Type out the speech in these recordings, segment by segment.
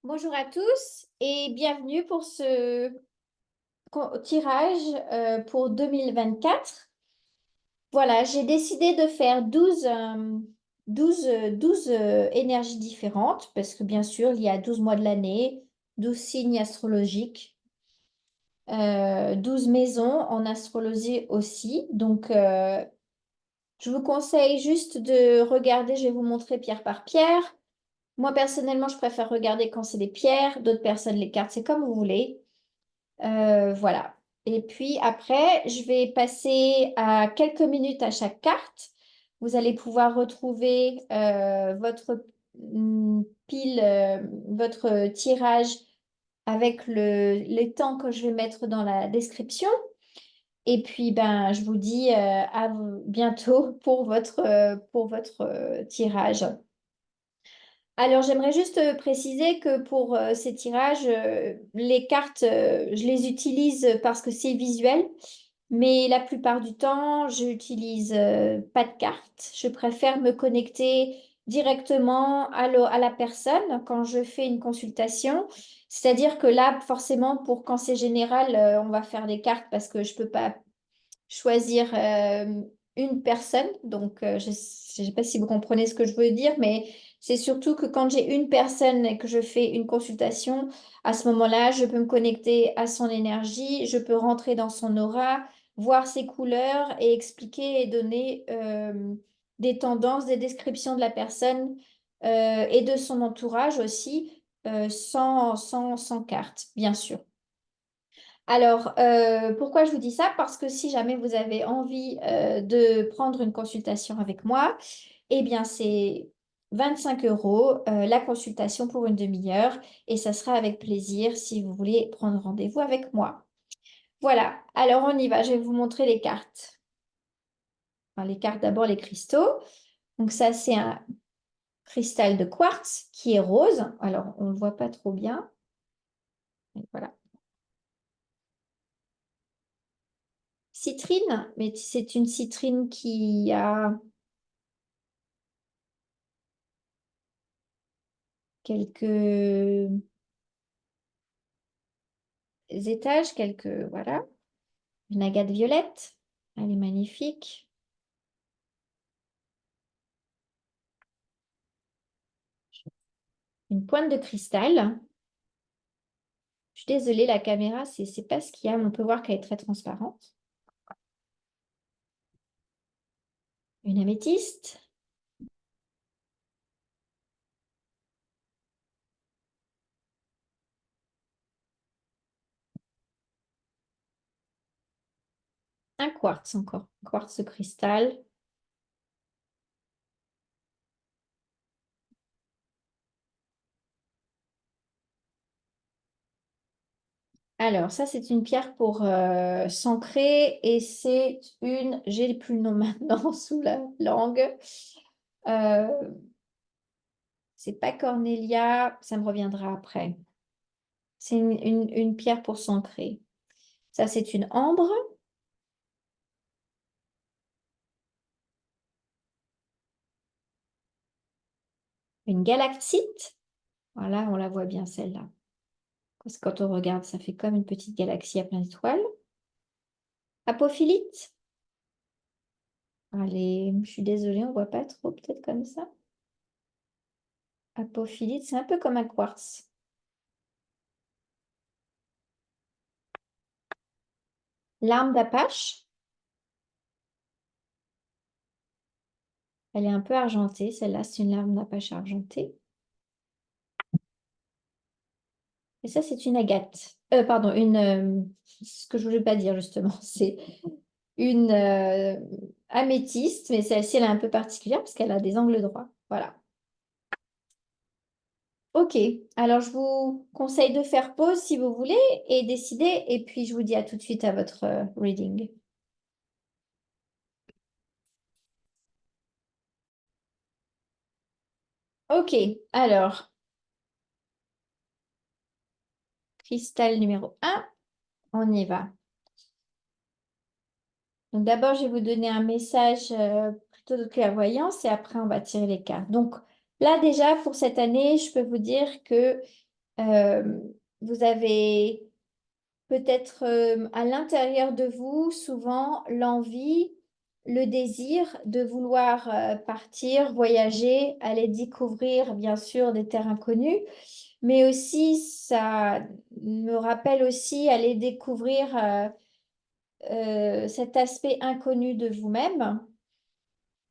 Bonjour à tous et bienvenue pour ce tirage pour 2024. Voilà, j'ai décidé de faire 12 énergies différentes parce que bien sûr, il y a 12 mois de l'année, 12 signes astrologiques, 12 maisons en astrologie aussi. Donc, je vous conseille juste de regarder, je vais vous montrer pierre par pierre. Moi, personnellement, je préfère regarder quand c'est des pierres, d'autres personnes les cartes, c'est comme vous voulez. Voilà. Et puis après, je vais passer à quelques minutes à chaque carte. Vous allez pouvoir retrouver votre pile, votre tirage avec les temps que je vais mettre dans la description. Et puis, ben, je vous dis à bientôt pour votre tirage. Alors, j'aimerais juste préciser que pour ces tirages, les cartes, je les utilise parce que c'est visuel, mais la plupart du temps, je n'utilise pas de cartes. Je préfère me connecter directement à la personne quand je fais une consultation. C'est-à-dire que là, forcément, pour quand c'est général, on va faire des cartes parce que je ne peux pas choisir une personne. Donc, je ne sais pas si vous comprenez ce que je veux dire, mais c'est surtout que quand j'ai une personne et que je fais une consultation, à ce moment-là, je peux me connecter à son énergie, je peux rentrer dans son aura, voir ses couleurs et expliquer et donner des tendances, des descriptions de la personne et de son entourage aussi, sans carte, bien sûr. Alors, pourquoi je vous dis ça? Parce que si jamais vous avez envie de prendre une consultation avec moi, eh bien, c'est 25 euros la consultation pour une demi-heure et ça sera avec plaisir si vous voulez prendre rendez-vous avec moi. Voilà, alors on y va. Je vais vous montrer les cartes. Enfin, les cartes d'abord, les cristaux. Donc ça, c'est un cristal de quartz qui est rose. Alors, on ne le voit pas trop bien. Voilà. Citrine, mais c'est une citrine qui a quelques étages, voilà. Une agate violette, elle est magnifique. Une pointe de cristal. Je suis désolée, la caméra, c'est pas ce qu'il y a, mais on peut voir qu'elle est très transparente. Une améthyste. Un quartz encore. Quartz cristal. Alors, ça, c'est une pierre pour s'ancrer et c'est j'ai plus le nom maintenant sous la langue. Euh, c'est pas Cornelia, ça me reviendra après. C'est une pierre pour s'ancrer. Ça, c'est une ambre, une galactite. Voilà, on la voit bien celle-là. Parce que quand on regarde, ça fait comme une petite galaxie à plein d'étoiles. Apophilite. Allez, je suis désolée, on ne voit pas trop, peut-être comme ça. Apophilite, c'est un peu comme un quartz. L'arme d'Apache, elle est un peu argentée. Celle-là, c'est une larme d'Apache argentée. Et ça, c'est une agate. Pardon, ce que je voulais pas dire justement, c'est une améthyste, mais celle-ci, elle est un peu particulière parce qu'elle a des angles droits. Voilà. Ok, alors je vous conseille de faire pause si vous voulez et décider, et puis je vous dis à tout de suite à votre reading. Ok, alors, cristal numéro un, on y va. Donc d'abord, je vais vous donner un message plutôt de clairvoyance et après, on va tirer les cartes. Donc là, déjà, pour cette année, je peux vous dire que Euh, Vous avez peut-être à l'intérieur de vous souvent l'envie, le désir de vouloir partir, voyager, aller découvrir bien sûr des terres inconnues, mais aussi ça me rappelle aussi aller découvrir cet aspect inconnu de vous-même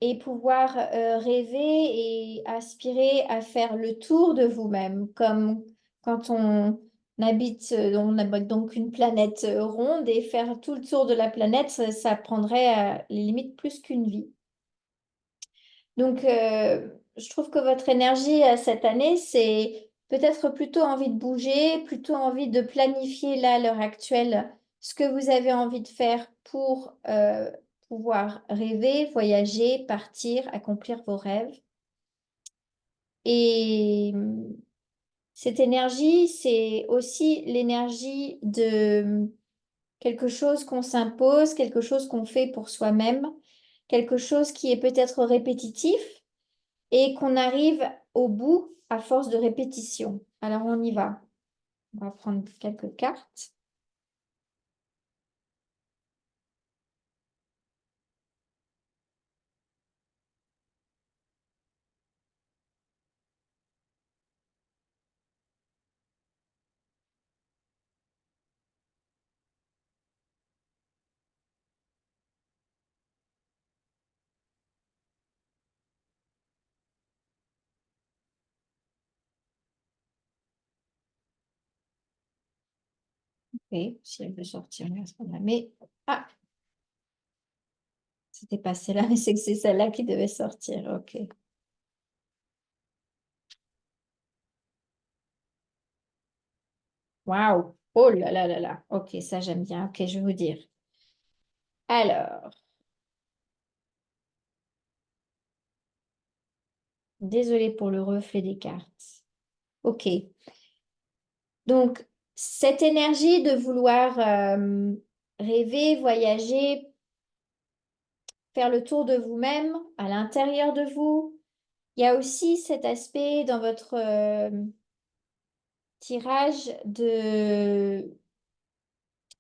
et pouvoir rêver et aspirer à faire le tour de vous-même, comme quand on habite donc une planète ronde et faire tout le tour de la planète, ça prendrait à les limites plus qu'une vie. Donc, je trouve que votre énergie cette année, c'est peut-être plutôt envie de bouger, plutôt envie de planifier là, à l'heure actuelle, ce que vous avez envie de faire pour pouvoir rêver, voyager, partir, accomplir vos rêves. Et cette énergie, c'est aussi l'énergie de quelque chose qu'on s'impose, quelque chose qu'on fait pour soi-même, quelque chose qui est peut-être répétitif et qu'on arrive au bout à force de répétition. Alors on y va. On va prendre quelques cartes. Ok, si elle veut sortir, on va se prendre la- Mais ah, c'était pas celle-là, mais c'est que c'est celle-là qui devait sortir. Ok. Waouh. Oh là là là là. Ok, ça j'aime bien. Ok, je vais vous dire. Alors, désolée pour le reflet des cartes. Ok. Donc, cette énergie de vouloir rêver, voyager, faire le tour de vous-même, à l'intérieur de vous, il y a aussi cet aspect dans votre tirage de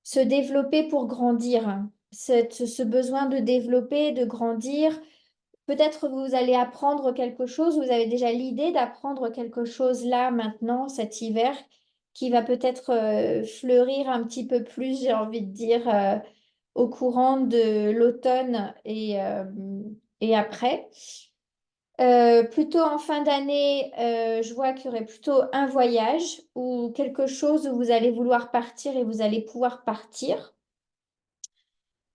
se développer pour grandir. Ce besoin de développer, de grandir. Peut-être vous allez apprendre quelque chose, vous avez déjà l'idée d'apprendre quelque chose là, maintenant, cet hiver, qui va peut-être fleurir un petit peu plus, j'ai envie de dire, au courant de l'automne et après. Plutôt en fin d'année, je vois qu'il y aurait plutôt un voyage ou quelque chose où vous allez vouloir partir et vous allez pouvoir partir.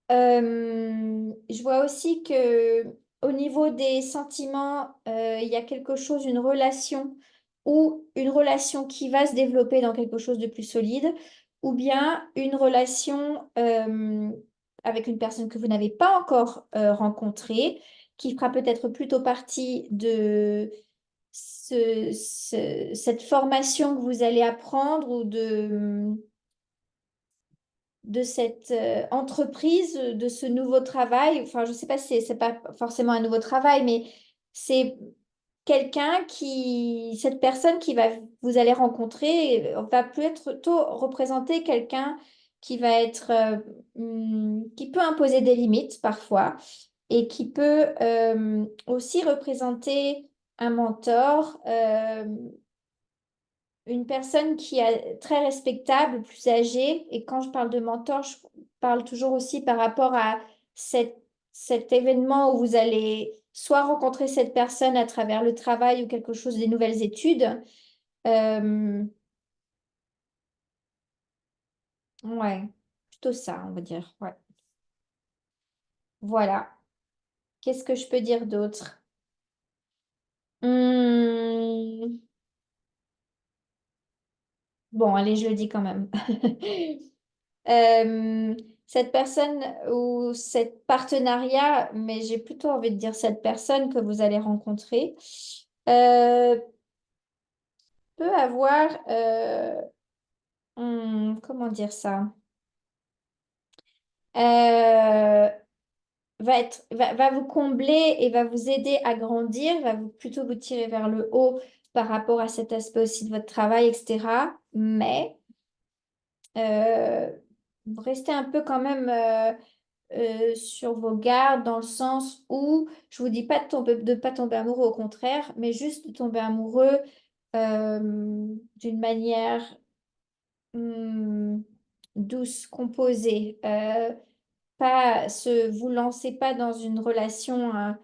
Je vois aussi que au niveau des sentiments, il y a quelque chose, une relation ou une relation qui va se développer dans quelque chose de plus solide, ou bien une relation avec une personne que vous n'avez pas encore rencontrée, qui fera peut-être plutôt partie de cette formation que vous allez apprendre ou de cette entreprise, de ce nouveau travail. Enfin, je ne sais pas si c'est pas forcément un nouveau travail, mais c'est quelqu'un qui, cette personne qui va, vous allez rencontrer, va plutôt représenter quelqu'un qui va être, qui peut imposer des limites parfois et qui peut aussi représenter un mentor, une personne qui est très respectable, plus âgée. Et quand je parle de mentor, je parle toujours aussi par rapport à cet événement où vous allez soit rencontrer cette personne à travers le travail ou quelque chose, des nouvelles études. Euh, ouais, plutôt ça, on va dire. Ouais. Voilà. Qu'est-ce que je peux dire d'autre? Hum, Bon, allez, je le dis quand même. Euh, cette personne ou cet partenariat, mais j'ai plutôt envie de dire cette personne que vous allez rencontrer, euh, peut avoir, comment dire ça, Euh, va vous combler et va vous aider à grandir, plutôt vous tirer vers le haut par rapport à cet aspect aussi de votre travail, etc. Mais euh, restez un peu quand même sur vos gardes dans le sens où je vous dis pas de pas tomber amoureux, au contraire, mais juste de tomber amoureux d'une manière hum, douce, composée. Pas vous lancez pas dans une relation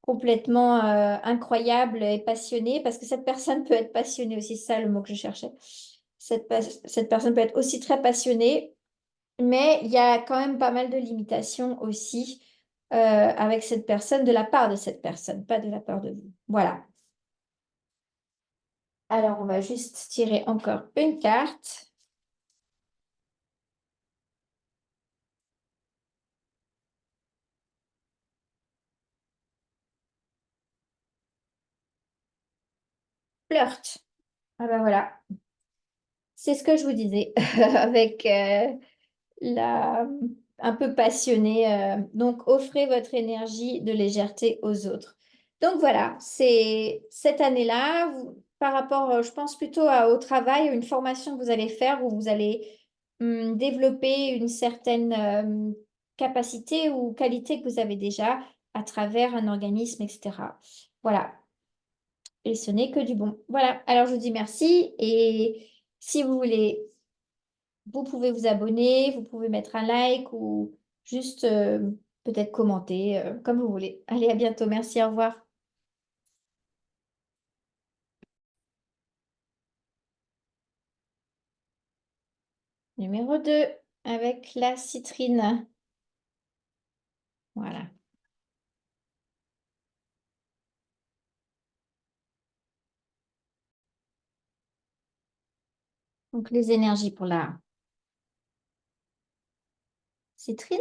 complètement incroyable et passionnée, parce que cette personne peut être passionnée aussi, c'est ça le mot que je cherchais. Cette personne peut être aussi très passionnée, mais il y a quand même pas mal de limitations aussi avec cette personne, de la part de cette personne, pas de la part de vous. Voilà. Alors, on va juste tirer encore une carte. Flirt. Ah ben voilà. C'est ce que je vous disais avec la, un peu passionné. Donc, offrez votre énergie de légèreté aux autres. Donc, voilà, c'est cette année-là, par rapport, je pense plutôt au travail, une formation que vous allez faire où vous allez développer une certaine capacité ou qualité que vous avez déjà à travers un organisme, etc. Voilà. Et ce n'est que du bon. Voilà. Alors, je vous dis merci. Et si vous voulez vous pouvez vous abonner, vous pouvez mettre un like ou juste peut-être commenter, comme vous voulez. Allez, à bientôt. Merci, au revoir. Numéro 2 avec la citrine. Voilà. Donc, les énergies pour la citrine.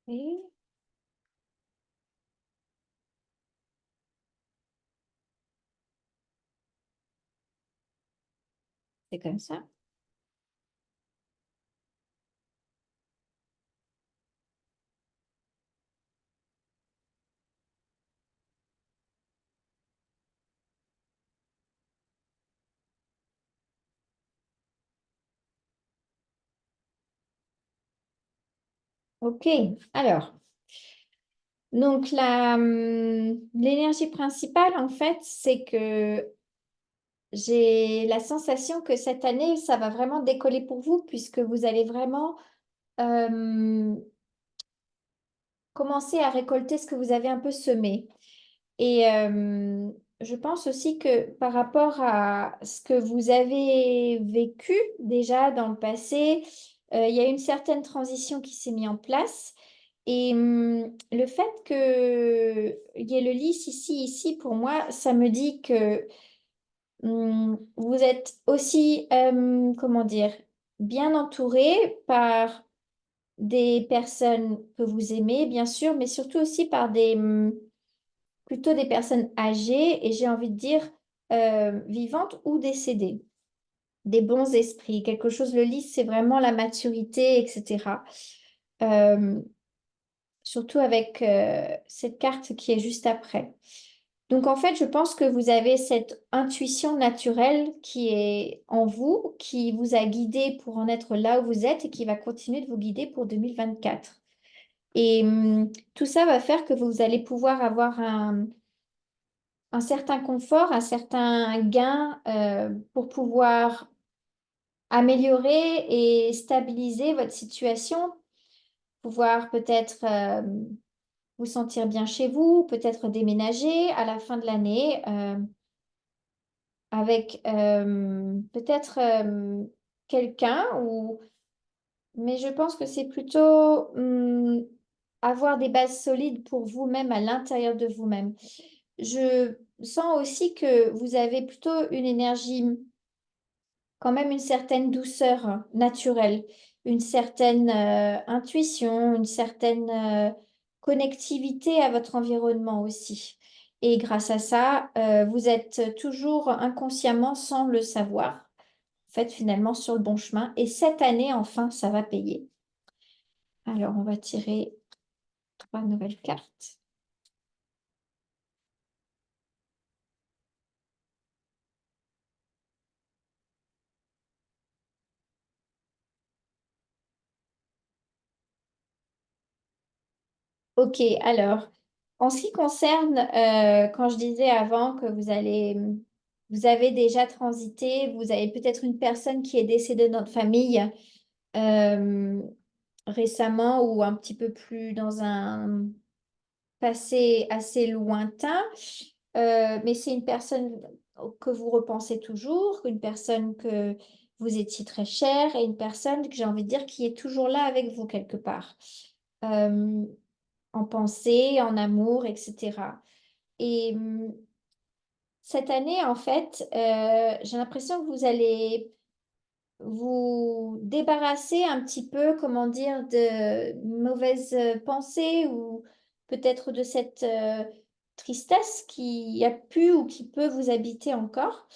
Et c'est comme ça. Ok, alors, donc l'énergie principale, en fait, c'est que j'ai la sensation que cette année, ça va vraiment décoller pour vous, puisque vous allez vraiment euh, commencer à récolter ce que vous avez un peu semé. Et je pense aussi que par rapport à ce que vous avez vécu déjà dans le passé, il y a une certaine transition qui s'est mise en place. Et le fait qu'il y ait le lys ici, pour moi, ça me dit que vous êtes aussi, comment dire, bien entouré par des personnes que vous aimez, bien sûr, mais surtout aussi par plutôt des personnes âgées et j'ai envie de dire vivantes ou décédées, des bons esprits, quelque chose, le lys, c'est vraiment la maturité, etc. Euh, Surtout avec cette carte qui est juste après. Donc en fait, je pense que vous avez cette intuition naturelle qui est en vous, qui vous a guidé pour en être là où vous êtes et qui va continuer de vous guider pour 2024. Et tout ça va faire que vous allez pouvoir avoir un certain confort, un certain gain pour pouvoir améliorer et stabiliser votre situation, pouvoir peut-être vous sentir bien chez vous, peut-être déménager à la fin de l'année avec peut-être quelqu'un ou mais je pense que c'est plutôt avoir des bases solides pour vous-même à l'intérieur de vous-même. Je sens aussi que vous avez plutôt une énergie quand même une certaine douceur naturelle, une certaine intuition, une certaine connectivité à votre environnement aussi. Et grâce à ça, vous êtes toujours inconsciemment, sans le savoir, faites finalement sur le bon chemin. Et cette année, enfin, ça va payer. Alors, on va tirer trois nouvelles cartes. Ok, alors, en ce qui concerne, quand je disais avant que vous avez déjà transité, vous avez peut-être une personne qui est décédée de notre famille euh, récemment ou un petit peu plus dans un passé assez lointain. Mais c'est une personne que vous repensez toujours, une personne que vous étiez très chère et une personne que j'ai envie de dire qui est toujours là avec vous quelque part, euh, en pensée, en amour, etc. Et cette année, en fait, j'ai l'impression que vous allez vous débarrasser un petit peu, comment dire, de mauvaises pensées ou peut-être de cette tristesse qui a pu ou qui peut vous habiter encore.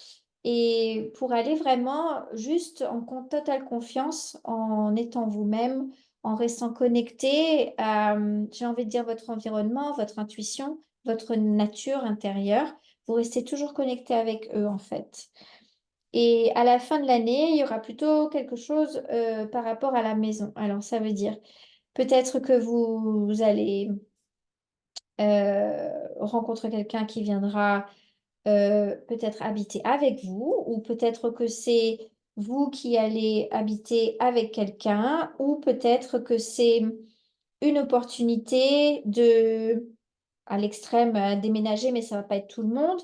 Et pour aller vraiment juste en totale confiance, en étant vous-même, en restant connecté à, j'ai envie de dire, votre environnement, votre intuition, votre nature intérieure. Vous restez toujours connecté avec eux, en fait. Et à la fin de l'année, il y aura plutôt quelque chose par rapport à la maison. Alors, ça veut dire peut-être que vous allez rencontrer quelqu'un qui viendra peut-être habiter avec vous, ou peut-être que c'est vous qui allez habiter avec quelqu'un, ou peut-être que c'est une opportunité de, à l'extrême, déménager, mais ça va pas être tout le monde.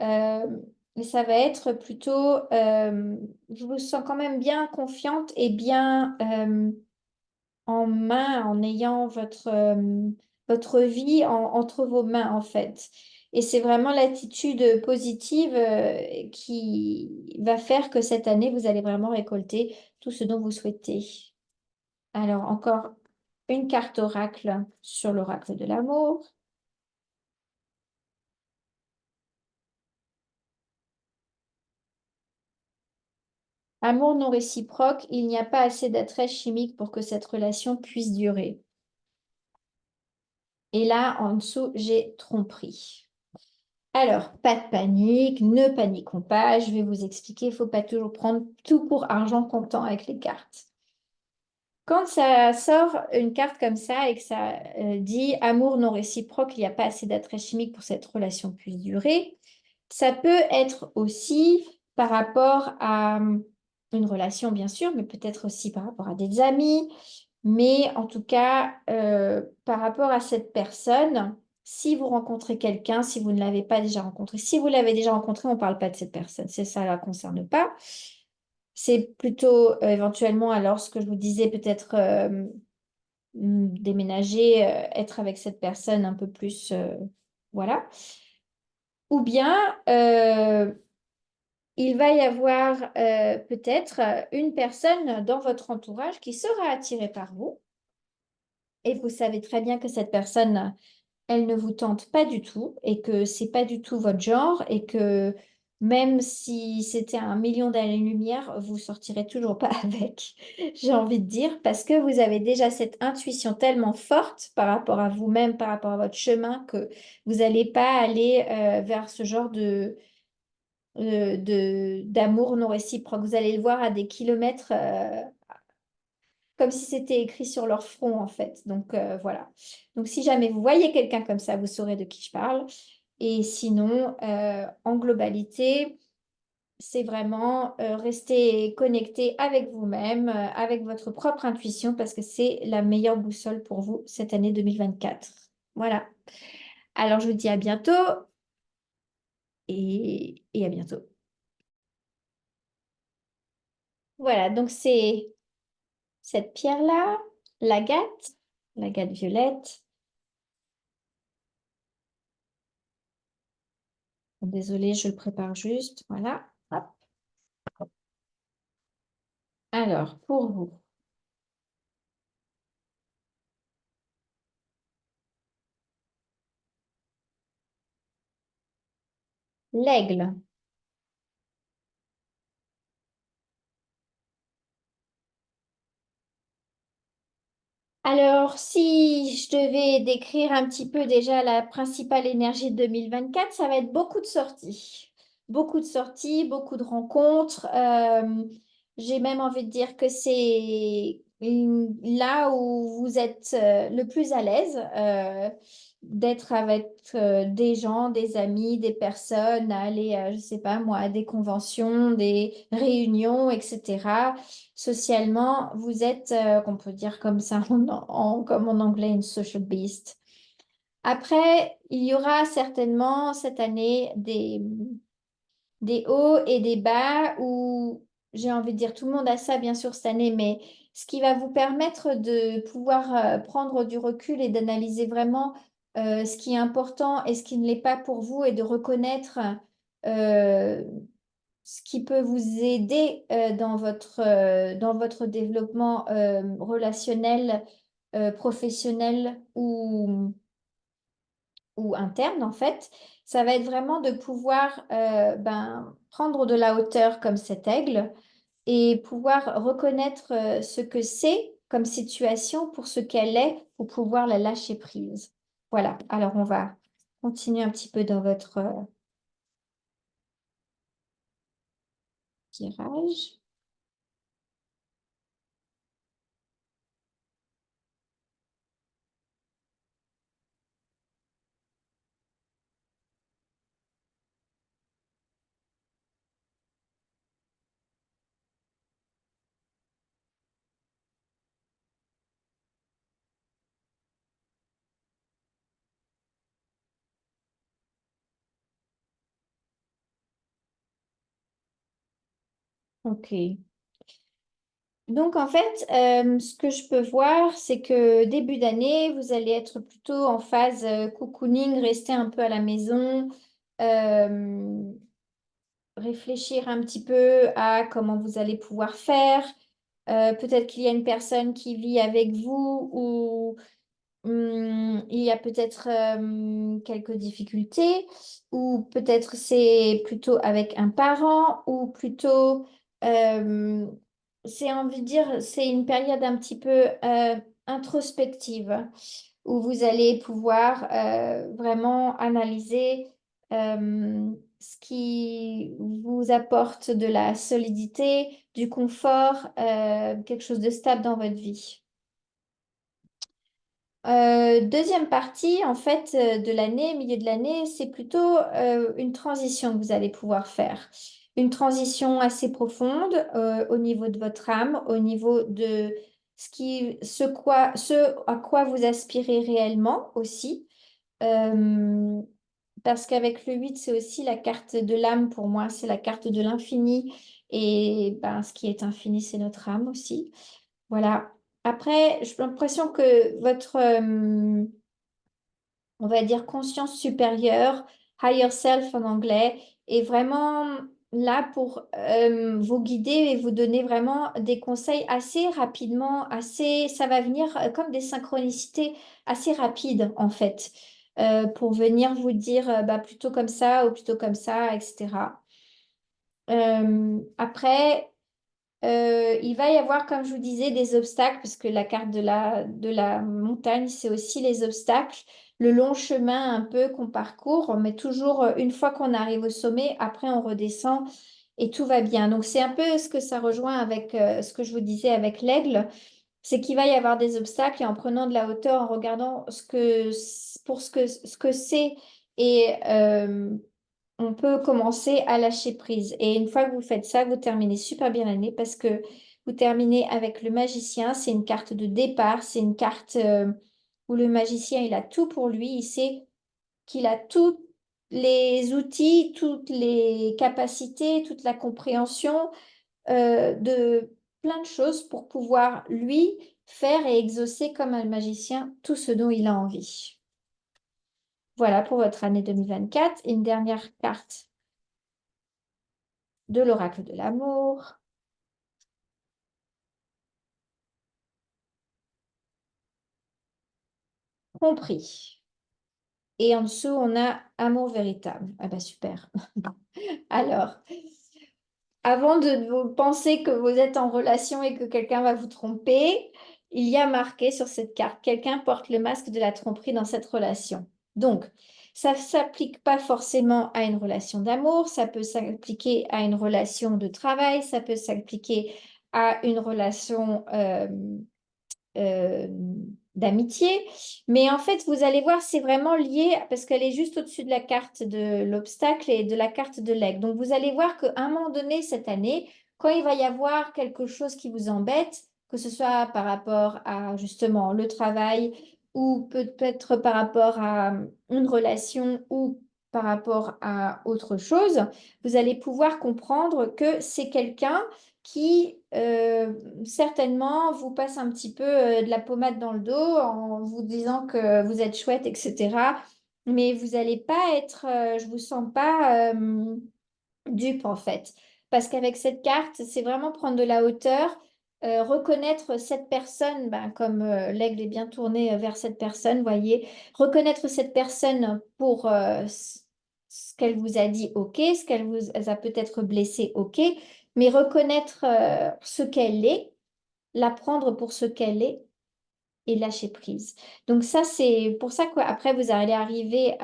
Euh, mais ça va être plutôt, je vous sens quand même bien confiante et bien en main, en ayant votre vie entre vos mains, en fait. Et c'est vraiment l'attitude positive qui va faire que cette année, vous allez vraiment récolter tout ce dont vous souhaitez. Alors, encore une carte oracle sur l'oracle de l'amour. Amour non réciproque, il n'y a pas assez d'attrait chimique pour que cette relation puisse durer. Et là, en dessous, j'ai tromperie. Alors, pas de panique, ne paniquons pas, je vais vous expliquer, il ne faut pas toujours prendre tout pour argent comptant avec les cartes. Quand ça sort une carte comme ça et que ça dit amour non réciproque, il n'y a pas assez d'attrait chimique pour que cette relation puisse durer, ça peut être aussi par rapport à une relation, bien sûr, mais peut-être aussi par rapport à des amis. Mais en tout cas, par rapport à cette personne, si vous rencontrez quelqu'un, si vous ne l'avez pas déjà rencontré, si vous l'avez déjà rencontré, on ne parle pas de cette personne. C'est ça, ne la concerne pas. C'est plutôt éventuellement, alors ce que je vous disais, peut-être déménager, être avec cette personne un peu plus, voilà. Ou bien, il va y avoir peut-être une personne dans votre entourage qui sera attirée par vous. Et vous savez très bien que cette personne, elle ne vous tente pas du tout et que c'est pas du tout votre genre et que même si c'était un million d'années-lumière, vous sortirez toujours pas avec, j'ai envie de dire, parce que vous avez déjà cette intuition tellement forte par rapport à vous-même, par rapport à votre chemin, que vous n'allez pas aller vers ce genre d'amour non réciproque. Vous allez le voir à des kilomètres, comme si c'était écrit sur leur front, en fait. Donc, voilà. Donc, si jamais vous voyez quelqu'un comme ça, vous saurez de qui je parle. Et sinon, en globalité, c'est vraiment rester connecté avec vous-même, avec votre propre intuition, parce que c'est la meilleure boussole pour vous cette année 2024. Voilà. Alors, je vous dis à bientôt et à bientôt. Voilà, donc c'est cette pierre-là, l'agate violette. Désolée, je le prépare juste. Voilà. Hop. Alors, pour vous, l'aigle. Alors, si je devais décrire un petit peu déjà la principale énergie de 2024, ça va être beaucoup de sorties. Beaucoup de sorties, beaucoup de rencontres. J'ai même envie de dire que c'est là où vous êtes le plus à l'aise, d'être avec des gens, des amis, des personnes, à aller, je sais pas moi, à des conventions, des réunions, etc. Socialement, vous êtes, qu'on peut dire comme ça, comme en anglais, une social beast. Après, il y aura certainement cette année des hauts et des bas où j'ai envie de dire tout le monde a ça bien sûr cette année, mais ce qui va vous permettre de pouvoir prendre du recul et d'analyser vraiment ce qui est important et ce qui ne l'est pas pour vous et de reconnaître euh, ce qui peut vous aider dans votre développement relationnel, professionnel ou interne, en fait, ça va être vraiment de pouvoir prendre de la hauteur comme cet aigle et pouvoir reconnaître ce que c'est comme situation pour ce qu'elle est, pour pouvoir la lâcher prise. Voilà, alors on va continuer un petit peu dans votre tirage. Ok. Donc, en fait, ce que je peux voir, c'est que début d'année, vous allez être plutôt en phase cocooning, rester un peu à la maison, euh, réfléchir un petit peu à comment vous allez pouvoir faire. Peut-être qu'il y a une personne qui vit avec vous ou il y a peut-être quelques difficultés, ou peut-être c'est plutôt avec un parent, ou plutôt, euh, c'est envie de dire, c'est une période un petit peu introspective, où vous allez pouvoir vraiment analyser ce qui vous apporte de la solidité, du confort, quelque chose de stable dans votre vie. Deuxième partie, en fait, de l'année, milieu de l'année, c'est plutôt une transition que vous allez pouvoir faire. Une transition assez profonde au niveau de votre âme, au niveau de ce à quoi vous aspirez réellement aussi. Euh, Parce qu'avec le 8 c'est aussi la carte de l'âme pour moi, c'est la carte de l'infini. Et ben, ce qui est infini, c'est notre âme aussi. Voilà. Après, j'ai l'impression que votre, on va dire, conscience supérieure, higher self en anglais, est vraiment là pour vous guider et vous donner vraiment des conseils assez rapidement, assez, ça va venir comme des synchronicités assez rapides en fait, pour venir vous dire bah, plutôt comme ça ou plutôt comme ça, etc. Après, il va y avoir, comme je vous disais, des obstacles, parce que la carte de la montagne, c'est aussi les obstacles, le long chemin un peu qu'on parcourt, mais toujours une fois qu'on arrive au sommet, après on redescend et tout va bien. Donc c'est un peu ce que ça rejoint avec ce que je vous disais avec l'aigle, c'est qu'il va y avoir des obstacles et en prenant de la hauteur, en regardant pour ce que c'est et on peut commencer à lâcher prise. Et une fois que vous faites ça, vous terminez super bien l'année parce que vous terminez avec le magicien. C'est une carte de départ, c'est une carte où le magicien, il a tout pour lui. Il sait qu'il a tous les outils, toutes les capacités, toute la compréhension de plein de choses pour pouvoir, lui, faire et exaucer comme un magicien tout ce dont il a envie. Voilà pour votre année 2024. Et une dernière carte de l'oracle de l'amour. compris. Et en dessous, on a amour véritable. Ah bah super. Alors, avant de vous penser que vous êtes en relation et que quelqu'un va vous tromper, il y a marqué sur cette carte, quelqu'un porte le masque de la tromperie dans cette relation. Donc, ça ne s'applique pas forcément à une relation d'amour, ça peut s'appliquer à une relation de travail, ça peut s'appliquer à une relation euh, d'amitié. Mais en fait, vous allez voir, c'est vraiment lié parce qu'elle est juste au-dessus de la carte de l'obstacle et de la carte de l'aigle. Donc, vous allez voir qu'à un moment donné, cette année, quand il va y avoir quelque chose qui vous embête, que ce soit par rapport à justement le travail ou peut-être par rapport à une relation ou par rapport à autre chose, vous allez pouvoir comprendre que c'est quelqu'un qui certainement vous passe un petit peu de la pommade dans le dos en vous disant que vous êtes chouette, etc. Mais vous n'allez pas être, je vous sens pas dupe en fait. Parce qu'avec cette carte, c'est vraiment prendre de la hauteur, reconnaître cette personne, ben, comme l'aigle est bien tourné vers cette personne, voyez, reconnaître cette personne pour ce qu'elle vous a dit, ok, ce qu'elle vous a peut-être blessé, ok, mais reconnaître ce qu'elle est, la prendre pour ce qu'elle est et lâcher prise. Donc ça, c'est pour ça qu'après, vous allez arriver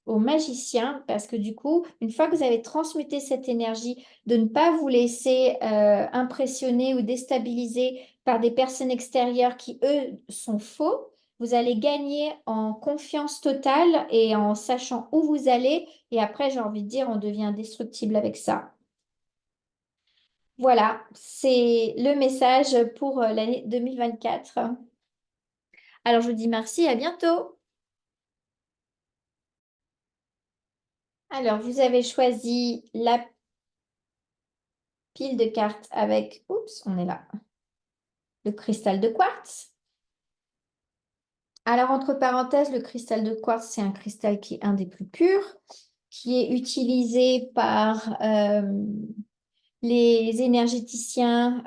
au magicien, parce que du coup, une fois que vous avez transmuté cette énergie, de ne pas vous laisser impressionner ou déstabiliser par des personnes extérieures qui, eux, sont faux, vous allez gagner en confiance totale et en sachant où vous allez. Et après, j'ai envie de dire, on devient indestructible avec ça. Voilà, c'est le message pour l'année 2024. Alors, je vous dis merci, à bientôt. Alors, vous avez choisi la pile de cartes avec, oups, on est là, le cristal de quartz. Alors, entre parenthèses, le cristal de quartz, c'est un cristal qui est un des plus purs, qui est utilisé par les énergéticiens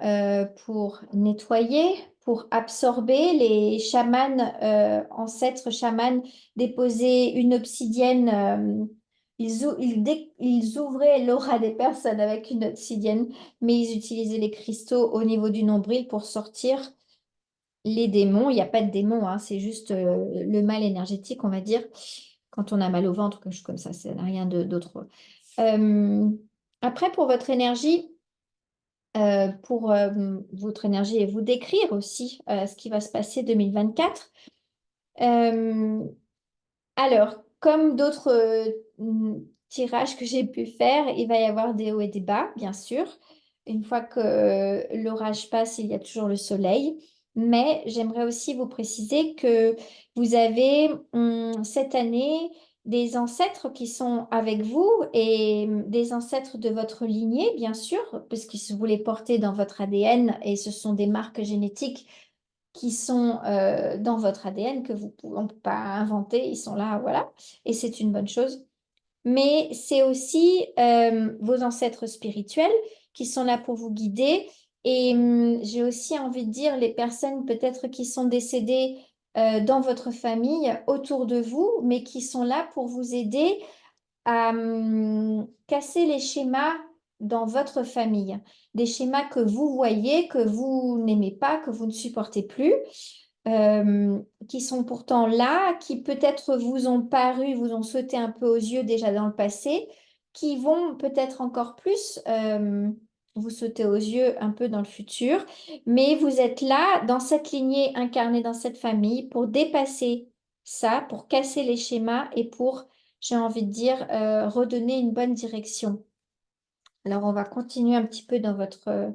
pour nettoyer, pour absorber. Les chamans, ancêtres chamans, déposaient une obsidienne. Ils ouvraient l'aura des personnes avec une obsidienne, mais ils utilisaient les cristaux au niveau du nombril pour sortir les démons. Il n'y a pas de démons, hein, c'est juste le mal énergétique, on va dire. Quand on a mal au ventre, quelque chose comme ça n'a rien d'autre. Euh, Après, pour votre énergie, votre énergie et vous décrire aussi ce qui va se passer 2024. Euh, alors, comme d'autres tirages que j'ai pu faire, il va y avoir des hauts et des bas, bien sûr. Une fois que l'orage passe, il y a toujours le soleil. Mais j'aimerais aussi vous préciser que vous avez cette année des ancêtres qui sont avec vous et des ancêtres de votre lignée, bien sûr, puisque vous les portez dans votre ADN et ce sont des marques génétiques qui sont dans votre ADN que on ne peut pas inventer, ils sont là, voilà, et c'est une bonne chose. Mais c'est aussi vos ancêtres spirituels qui sont là pour vous guider. Et j'ai aussi envie de dire les personnes peut-être qui sont décédées dans votre famille, autour de vous, mais qui sont là pour vous aider à casser les schémas dans votre famille, des schémas que vous voyez, que vous n'aimez pas, que vous ne supportez plus, qui sont pourtant là, qui peut-être vous ont paru, vous ont sauté un peu aux yeux déjà dans le passé, qui vont peut-être encore plus vous sauter aux yeux un peu dans le futur, mais vous êtes là dans cette lignée incarnée dans cette famille pour dépasser ça, pour casser les schémas et pour j'ai envie de dire, redonner une bonne direction. Alors, on va continuer un petit peu dans votre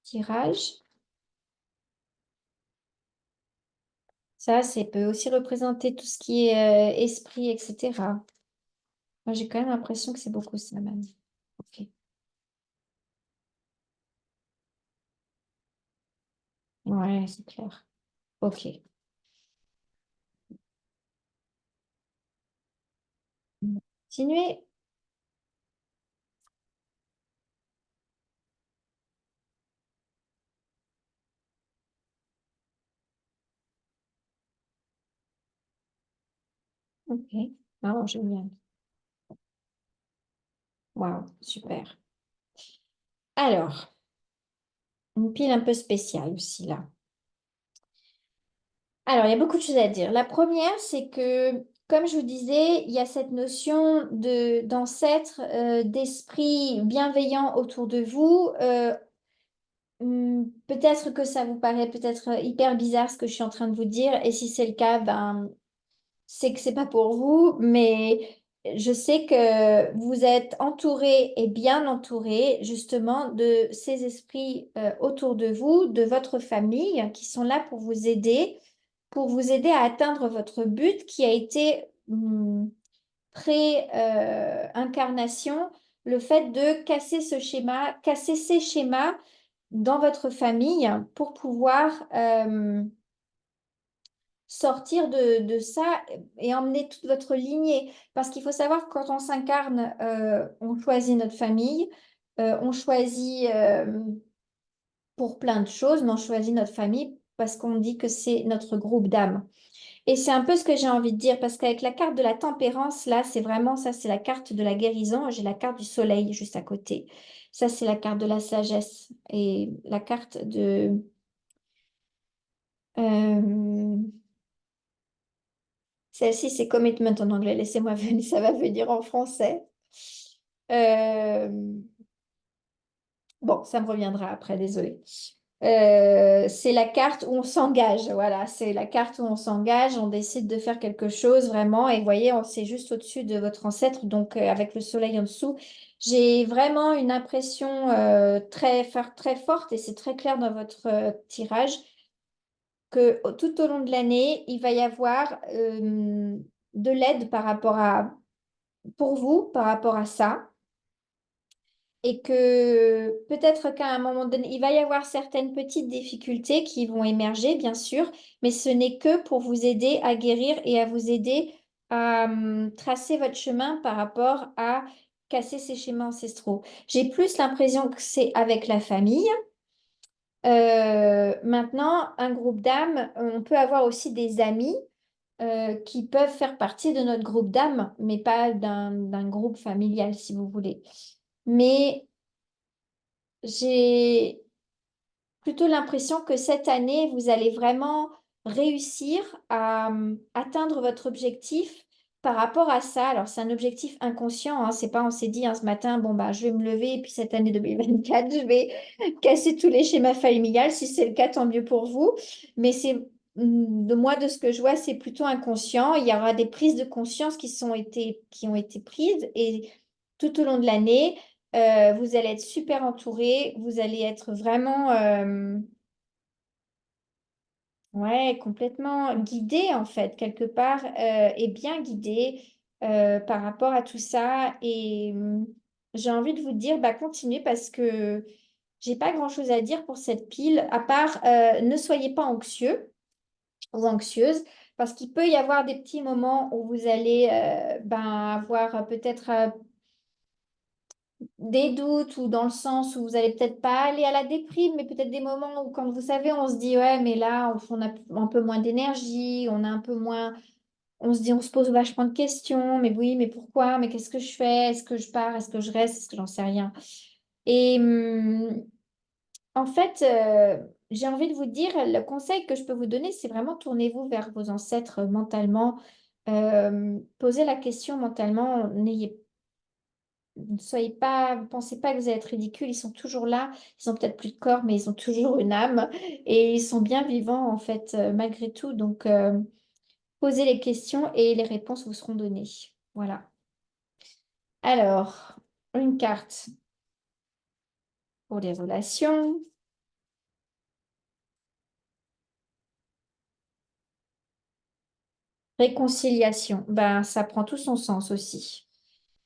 tirage. Ça, peut aussi représenter tout ce qui est esprit, etc. Moi, j'ai quand même l'impression que c'est beaucoup ça, même. Ok. Ouais, c'est clair. Ok. On va continuer. Ok. Ah, génial. Waouh, super. Alors, une pile un peu spéciale aussi là. Alors, il y a beaucoup de choses à dire. La première, c'est que, comme je vous disais, il y a cette notion d'ancêtre, d'esprit bienveillant autour de vous. Peut-être que ça vous paraît peut-être hyper bizarre ce que je suis en train de vous dire, et si c'est le cas, ben, c'est que c'est pas pour vous, mais je sais que vous êtes entouré et bien entouré justement de ces esprits autour de vous, de votre famille, qui sont là pour vous aider à atteindre votre but qui a été pré-incarnation, le fait de casser ce schéma, casser ces schémas dans votre famille pour pouvoir sortir de ça et emmener toute votre lignée. Parce qu'il faut savoir que quand on s'incarne, on choisit notre famille, on choisit pour plein de choses, mais on choisit notre famille parce qu'on dit que c'est notre groupe d'âme. Et c'est un peu ce que j'ai envie de dire, parce qu'avec la carte de la tempérance, là, c'est vraiment ça, c'est la carte de la guérison. J'ai la carte du soleil juste à côté. Ça, c'est la carte de la sagesse et la carte de... euh, celle-ci, c'est commitment en anglais. Laissez-moi venir, ça va venir en français. Euh, Bon, ça me reviendra après, désolé. C'est la carte où on s'engage, voilà, c'est la carte où on s'engage, on décide de faire quelque chose vraiment, et vous voyez, c'est juste au-dessus de votre ancêtre, donc avec le soleil en dessous. J'ai vraiment une impression très forte, et c'est très clair dans votre tirage, que tout au long de l'année, il va y avoir de l'aide par rapport à, pour vous, par rapport à ça et que peut-être qu'à un moment donné, il va y avoir certaines petites difficultés qui vont émerger, bien sûr, mais ce n'est que pour vous aider à guérir et à vous aider à tracer votre chemin par rapport à casser ces schémas ancestraux. J'ai plus l'impression que c'est avec la famille. Maintenant, un groupe d'âmes, on peut avoir aussi des amis qui peuvent faire partie de notre groupe d'âmes, mais pas d'un groupe familial, si vous voulez. Mais j'ai plutôt l'impression que cette année, vous allez vraiment réussir à atteindre votre objectif par rapport à ça. Alors, c'est un objectif inconscient, hein, c'est pas on s'est dit hein, ce matin, bon, bah, je vais me lever et puis cette année 2024, je vais casser tous les schémas familiales. Si c'est le cas, tant mieux pour vous. Mais c'est de moi, de ce que je vois, c'est plutôt inconscient. Il y aura des prises de conscience qui ont été prises et tout au long de l'année. Vous allez être super entouré, vous allez être vraiment ouais, complètement guidé en fait, quelque part, et bien guidé par rapport à tout ça. Et j'ai envie de vous dire, bah, continuez parce que j'ai pas grand-chose à dire pour cette pile, à part ne soyez pas anxieux ou anxieuse. Parce qu'il peut y avoir des petits moments où vous allez ben, avoir peut-être des doutes ou dans le sens où vous allez peut-être pas aller à la déprime, mais peut-être des moments où, quand vous savez, on se dit, ouais, mais là, on a un peu moins d'énergie, on a un peu moins, on se dit, on se pose vachement de questions, mais oui, mais pourquoi, mais qu'est-ce que je fais? Est-ce que je pars? Est-ce que je reste? Est-ce que j'en sais rien? Et en fait, j'ai envie de vous dire, le conseil que je peux vous donner, c'est vraiment tournez-vous vers vos ancêtres mentalement. Posez la question mentalement, n'ayez ne soyez pas, pensez pas que vous allez être ridicule, ils sont toujours là, ils ont peut-être plus de corps, mais ils ont toujours une âme et ils sont bien vivants en fait, malgré tout. Donc, posez les questions et les réponses vous seront données. Voilà. Alors, une carte pour les relations, réconciliation, ben, ça prend tout son sens aussi.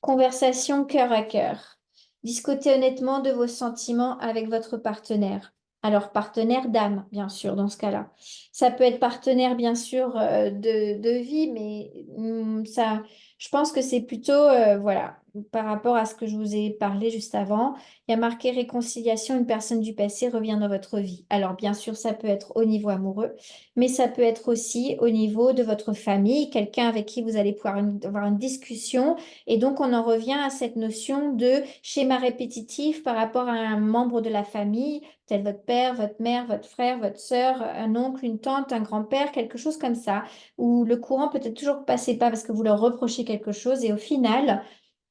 Conversation cœur à cœur. Discutez honnêtement de vos sentiments avec votre partenaire. Alors, partenaire d'âme, bien sûr, dans ce cas-là. Ça peut être partenaire, bien sûr, de vie, mais ça, Je pense que c'est plutôt, voilà, par rapport à ce que je vous ai parlé juste avant, il y a marqué réconciliation, une personne du passé revient dans votre vie. Alors, bien sûr, ça peut être au niveau amoureux, mais ça peut être aussi au niveau de votre famille, quelqu'un avec qui vous allez pouvoir avoir une discussion. Et donc, on en revient à cette notion de schéma répétitif par rapport à un membre de la famille, peut-être votre père, votre mère, votre frère, votre sœur, un oncle, une tante, un grand-père, quelque chose comme ça, où le courant peut-être toujours passé pas parce que vous leur reprochez quelque chose. Et au final,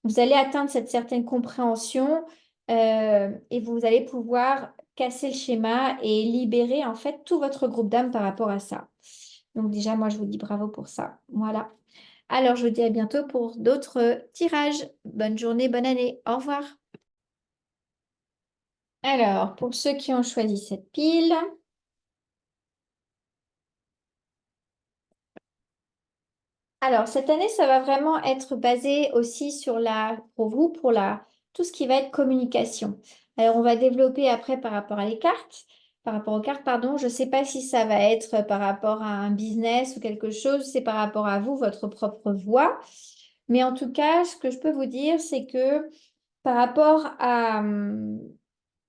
vous allez atteindre cette certaine compréhension et vous allez pouvoir casser le schéma et libérer en fait tout votre groupe d'âme par rapport à ça. Donc déjà, moi, je vous dis bravo pour ça. Voilà. Alors, je vous dis à bientôt pour d'autres tirages. Bonne journée, bonne année. Au revoir. Alors, pour ceux qui ont choisi cette pile, alors cette année, ça va vraiment être basé aussi sur pour vous, tout ce qui va être communication. Alors, on va développer après par rapport à les cartes, par rapport aux cartes, pardon. Je ne sais pas si ça va être par rapport à un business ou quelque chose, c'est par rapport à vous, votre propre voix. Mais en tout cas, ce que je peux vous dire, c'est que par rapport à,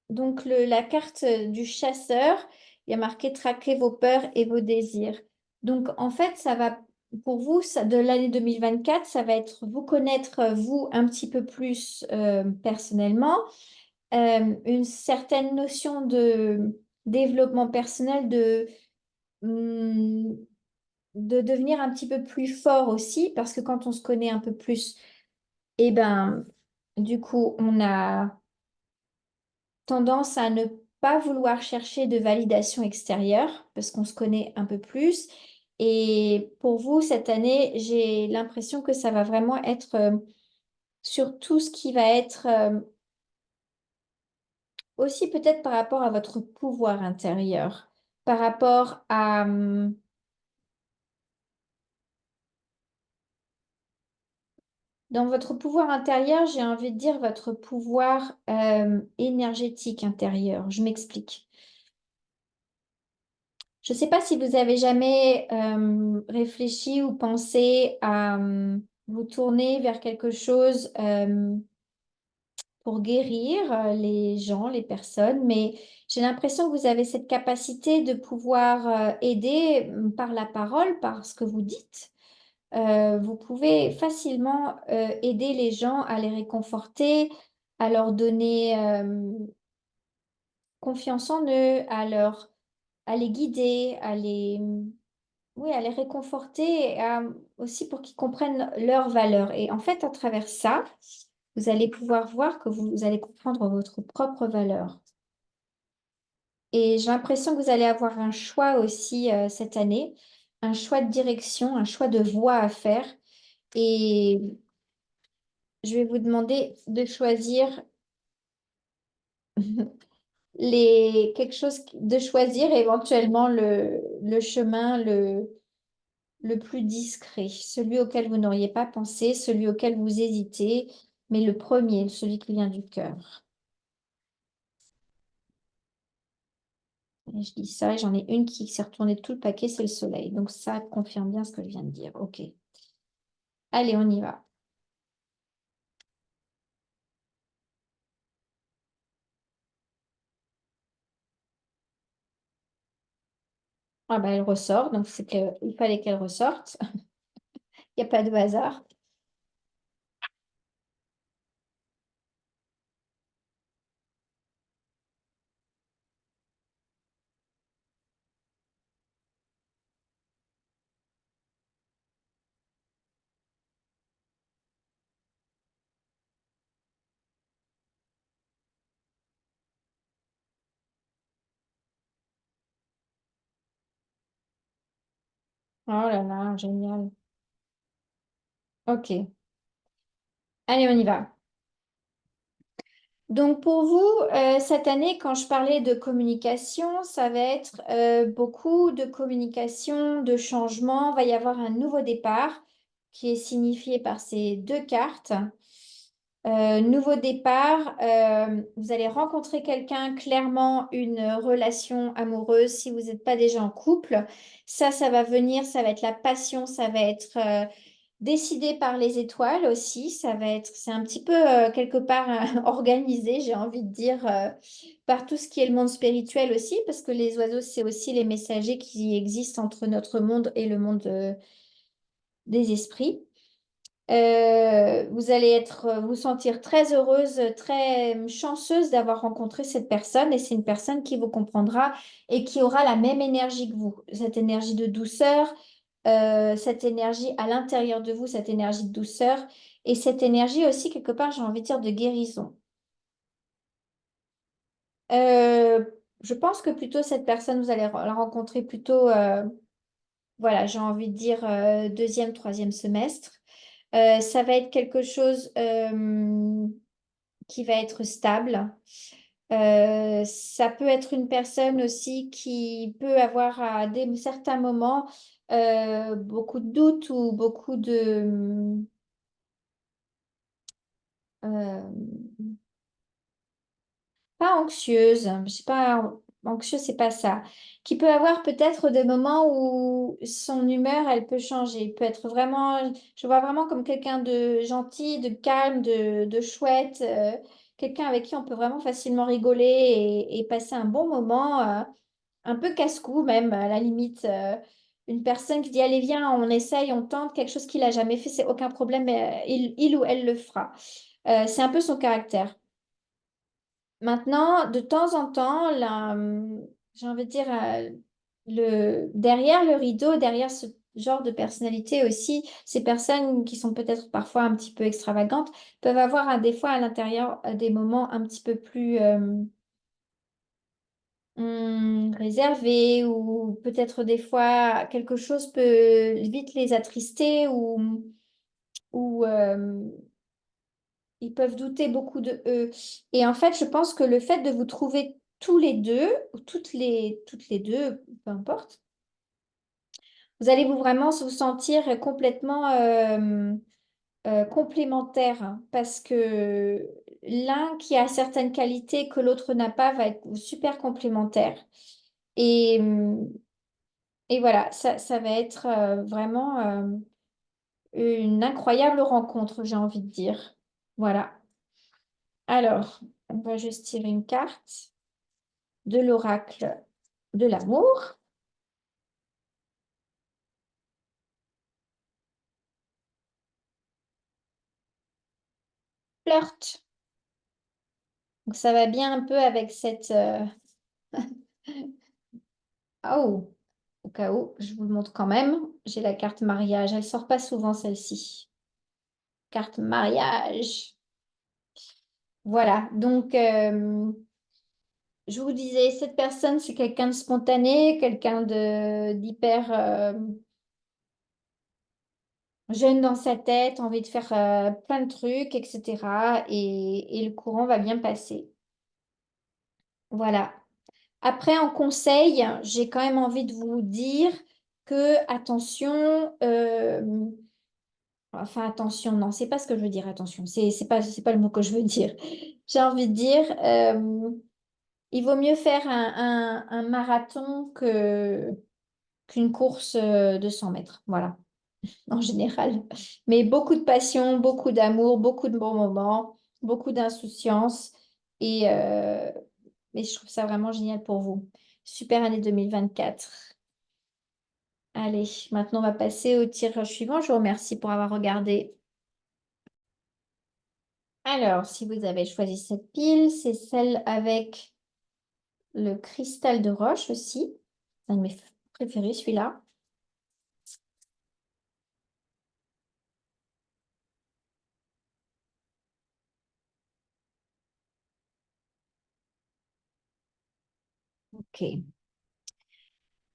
donc la carte du chasseur, il y a marqué traquer vos peurs et vos désirs. Donc en fait, ça va pour vous de l'année 2024, ça va être vous connaître vous un petit peu plus personnellement, une certaine notion de développement personnel, hum, de devenir un petit peu plus fort aussi, parce que quand on se connaît un peu plus, eh ben du coup, on a tendance à ne pas vouloir chercher de validation extérieure parce qu'on se connaît un peu plus. Et pour vous, cette année, j'ai l'impression que ça va vraiment être sur tout ce qui va être aussi peut-être par rapport à votre pouvoir intérieur, par rapport à... dans votre pouvoir intérieur, j'ai envie de dire votre pouvoir énergétique intérieur. Je m'explique. Je ne sais pas si vous avez jamais réfléchi ou pensé à vous tourner vers quelque chose pour guérir les gens, les personnes, mais j'ai l'impression que vous avez cette capacité de pouvoir aider par la parole, par ce que vous dites. Vous pouvez facilement aider les gens à les réconforter, à leur donner confiance en eux, à les guider, oui, à les réconforter et aussi pour qu'ils comprennent leurs valeurs. Et en fait, à travers ça, vous allez pouvoir voir que vous allez comprendre votre propre valeur. Et j'ai l'impression que vous allez avoir un choix aussi cette année, un choix de direction, un choix de voie à faire. Et je vais vous demander de choisir quelque chose, de choisir éventuellement le chemin, le plus discret, celui auquel vous n'auriez pas pensé, celui auquel vous hésitez, mais le premier, celui qui vient du cœur. Et je dis ça et j'en ai une qui s'est retournée tout le paquet, c'est le soleil. Donc ça confirme bien ce que je viens de dire. Ok. Allez, on y va. Ah bah elle ressort, donc c'est qu'il fallait qu'elle ressorte. Il n'y a pas de hasard. Oh là là, génial. Ok. Allez, on y va. Donc pour vous, cette année, quand je parlais de communication, ça va être beaucoup de communication, de changement. Il va y avoir un nouveau départ qui est signifié par ces deux cartes. Nouveau départ, vous allez rencontrer quelqu'un, clairement une relation amoureuse si vous n'êtes pas déjà en couple. Ça va venir, ça va être la passion, ça va être décidé par les étoiles aussi. C'est un petit peu quelque part organisé, j'ai envie de dire, par tout ce qui est le monde spirituel aussi, parce que les oiseaux, c'est aussi les messagers qui existent entre notre monde et le monde des esprits. Vous allez vous sentir très heureuse, très chanceuse d'avoir rencontré cette personne et c'est une personne qui vous comprendra et qui aura la même énergie que vous, cette énergie de douceur, cette énergie à l'intérieur de vous, cette énergie de douceur et cette énergie aussi quelque part, j'ai envie de dire, de guérison. Euh, je pense que plutôt cette personne, vous allez la rencontrer plutôt, voilà, j'ai envie de dire deuxième, troisième semestre. Ça va être quelque chose qui va être stable. Ça peut être une personne aussi qui peut avoir à certains moments beaucoup de doutes ou beaucoup de... euh, pas anxieuse, je sais pas, anxieuse, c'est pas ça. Qui peut avoir peut-être des moments où son humeur, elle peut changer. Il peut être vraiment, je vois vraiment comme quelqu'un de gentil, de calme, de chouette, quelqu'un avec qui on peut vraiment facilement rigoler et passer un bon moment, un peu casse-cou même, à la limite. Une personne qui dit, allez, viens, on essaye, on tente quelque chose qu'il a jamais fait, c'est aucun problème, mais il ou elle le fera. C'est un peu son caractère. Maintenant, de temps en temps, j'ai envie de dire, derrière le rideau, derrière ce genre de personnalité aussi, ces personnes qui sont peut-être parfois un petit peu extravagantes peuvent avoir des fois à l'intérieur des moments un petit peu plus réservés ou peut-être des fois quelque chose peut vite les attrister ou ils peuvent douter beaucoup de eux. Et en fait, je pense que le fait de vous trouver tous les deux, ou toutes les deux, peu importe, vous allez vous vraiment vous sentir complètement complémentaires hein, parce que l'un qui a certaines qualités que l'autre n'a pas va être super complémentaire. Et, et voilà, ça va être vraiment une incroyable rencontre, j'ai envie de dire. Voilà. Alors, on va juste tirer une carte de l'oracle de l'amour. Flirt. Donc, ça va bien un peu avec cette... Oh, au cas où, je vous le montre quand même. J'ai la carte mariage. Elle sort pas souvent, celle-ci. Carte mariage. Voilà. Donc, je vous disais, cette personne, c'est quelqu'un de spontané, quelqu'un de d'hyper jeune dans sa tête, envie de faire plein de trucs, etc. Et le courant va bien passer. Voilà. Après, en conseil, j'ai quand même envie de vous dire que attention, enfin attention, non, c'est pas ce que je veux dire, attention, c'est pas le mot que je veux dire. J'ai envie de dire, il vaut mieux faire un marathon qu'une course de 100 mètres, voilà, en général. Mais beaucoup de passion, beaucoup d'amour, beaucoup de bons moments, beaucoup d'insouciance et je trouve ça vraiment génial pour vous. Super année 2024. Allez, maintenant on va passer au tirage suivant. Je vous remercie pour avoir regardé. Alors, si vous avez choisi cette pile, c'est celle avec le cristal de roche aussi. C'est un de mes préférés, celui-là. Ok.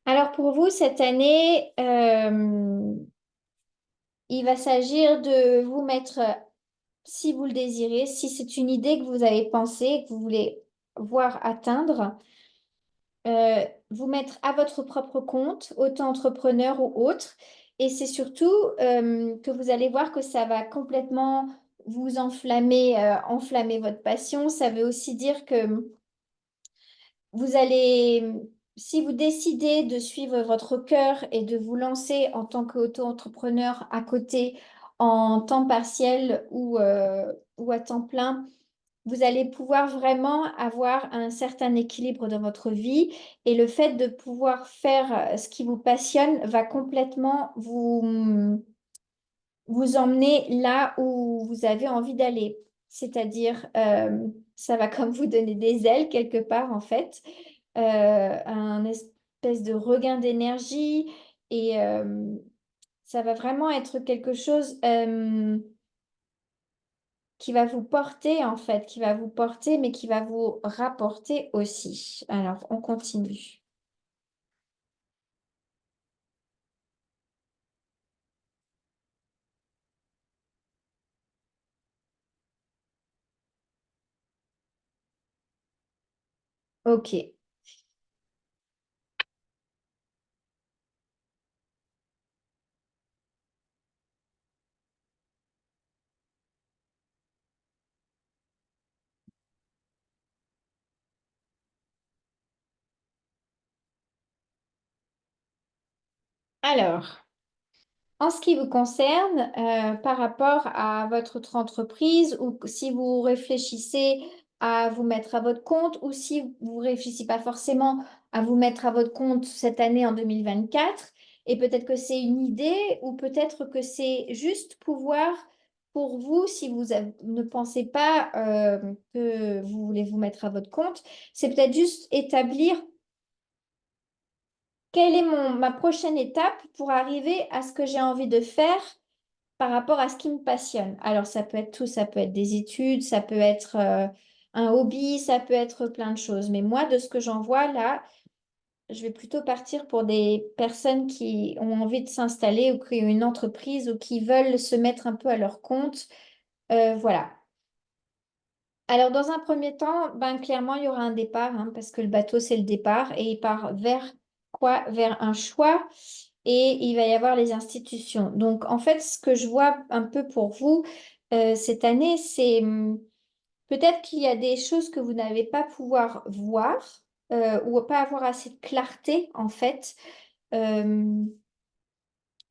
Alors pour vous, cette année, il va s'agir de vous mettre, si vous le désirez, si c'est une idée que vous avez pensée, que vous voulez voir atteindre, vous mettre à votre propre compte, auto-entrepreneur ou autre. Et c'est surtout que vous allez voir que ça va complètement vous enflammer, enflammer votre passion. Ça veut aussi dire que vous allez, si vous décidez de suivre votre cœur et de vous lancer en tant qu'auto-entrepreneur à côté, en temps partiel ou à temps plein, vous allez pouvoir vraiment avoir un certain équilibre dans votre vie et le fait de pouvoir faire ce qui vous passionne va complètement vous emmener là où vous avez envie d'aller. C'est-à-dire, ça va comme vous donner des ailes quelque part en fait, un espèce de regain d'énergie et ça va vraiment être quelque chose qui va vous porter en fait, qui va vous porter mais qui va vous rapporter aussi. Alors, on continue. Ok. Alors. En ce qui vous concerne, par rapport à votre autre entreprise ou si vous réfléchissez à vous mettre à votre compte ou si vous réfléchissez pas forcément à vous mettre à votre compte cette année en 2024, et peut-être que c'est une idée ou peut-être que c'est juste pouvoir pour vous, si ne pensez pas que vous voulez vous mettre à votre compte, c'est peut-être juste établir quelle est ma prochaine étape pour arriver à ce que j'ai envie de faire par rapport à ce qui me passionne. Alors, ça peut être tout, ça peut être des études, ça peut être un hobby, ça peut être plein de choses. Mais moi, de ce que j'en vois là, je vais plutôt partir pour des personnes qui ont envie de s'installer ou qui ont une entreprise ou qui veulent se mettre un peu à leur compte. Voilà. Alors, dans un premier temps, ben, clairement, il y aura un départ, hein, parce que le bateau, c'est le départ, et il part vers quoi? Vers un choix, et il va y avoir les institutions. Donc, en fait, ce que je vois un peu pour vous cette année, c'est peut-être qu'il y a des choses que vous n'avez pas pouvoir voir ou pas avoir assez de clarté, en fait. Euh,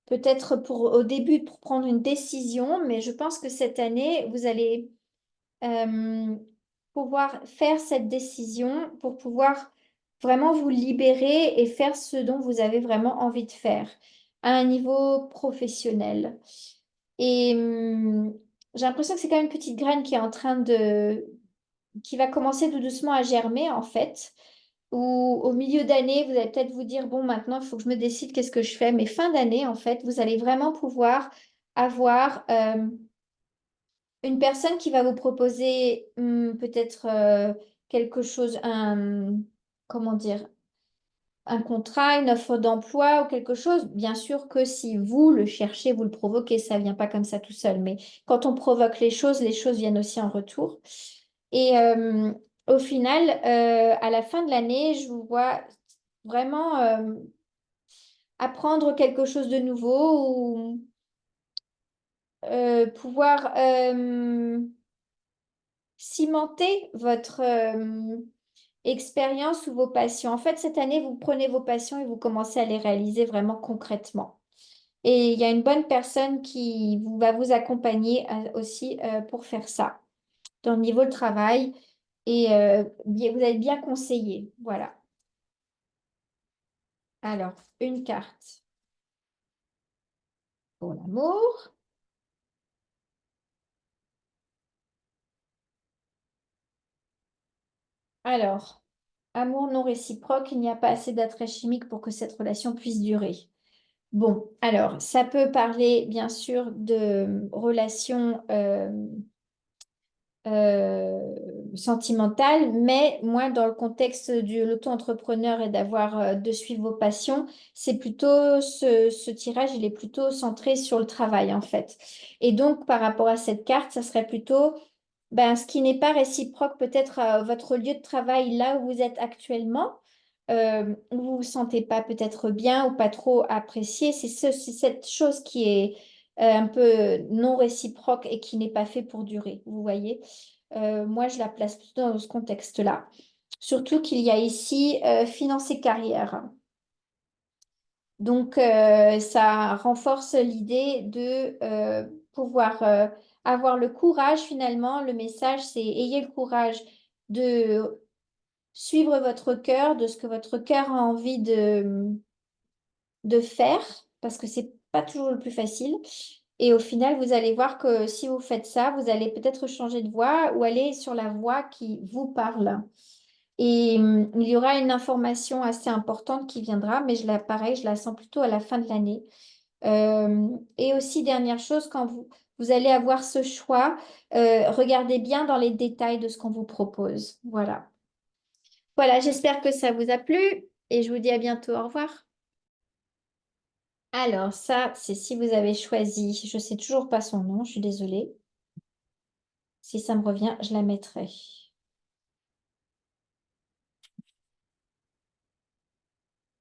Peut-être pour au début pour prendre une décision, mais je pense que cette année, vous allez euh, pouvoir faire cette décision pour pouvoir vraiment vous libérer et faire ce dont vous avez vraiment envie de faire à un niveau professionnel. Et j'ai l'impression que c'est quand même une petite graine qui est en train qui va commencer tout doucement à germer en fait. Ou au milieu d'année, vous allez peut-être vous dire, bon, maintenant, il faut que je me décide qu'est-ce que je fais. Mais fin d'année, en fait, vous allez vraiment pouvoir avoir une personne qui va vous proposer peut-être quelque chose, comment dire, un contrat, une offre d'emploi ou quelque chose. Bien sûr que si vous le cherchez, vous le provoquez, ça vient pas comme ça tout seul. Mais quand on provoque les choses viennent aussi en retour. Et au final, à la fin de l'année, je vous vois vraiment apprendre quelque chose de nouveau ou pouvoir cimenter votre expérience ou vos passions. En fait, cette année, vous prenez vos passions et vous commencez à les réaliser vraiment concrètement. Et il y a une bonne personne qui va vous accompagner aussi pour faire ça dans le niveau de travail et vous êtes bien conseillé. Voilà. Alors, une carte pour l'amour. Alors, amour non réciproque, il n'y a pas assez d'attrait chimique pour que cette relation puisse durer. Bon, alors, ça peut parler bien sûr de relations sentimentales, mais moi, dans le contexte de l'auto-entrepreneur et d'avoir de suivre vos passions, c'est plutôt ce tirage, il est plutôt centré sur le travail en fait. Et donc, par rapport à cette carte, ça serait plutôt ben, ce qui n'est pas réciproque peut-être à votre lieu de travail là où vous êtes actuellement, où vous vous sentez pas peut-être bien ou pas trop apprécié. C'est cette chose qui est un peu non réciproque et qui n'est pas fait pour durer, vous voyez. Moi, je la place plutôt dans ce contexte-là. Surtout qu'il y a ici finance et carrière. Donc, ça renforce l'idée de pouvoir avoir le courage finalement. Le message, c'est ayez le courage de suivre votre cœur, de ce que votre cœur a envie de faire, parce que c'est pas toujours le plus facile. Et au final, vous allez voir que si vous faites ça, vous allez peut-être changer de voie ou aller sur la voie qui vous parle. Et il y aura une information assez importante qui viendra, mais pareil, je la sens plutôt à la fin de l'année. Et aussi, dernière chose, quand vous allez avoir ce choix, regardez bien dans les détails de ce qu'on vous propose. Voilà. Voilà, j'espère que ça vous a plu et je vous dis à bientôt. Au revoir. Alors, ça, c'est si vous avez choisi. Je sais toujours pas son nom, je suis désolée. Si ça me revient, je la mettrai.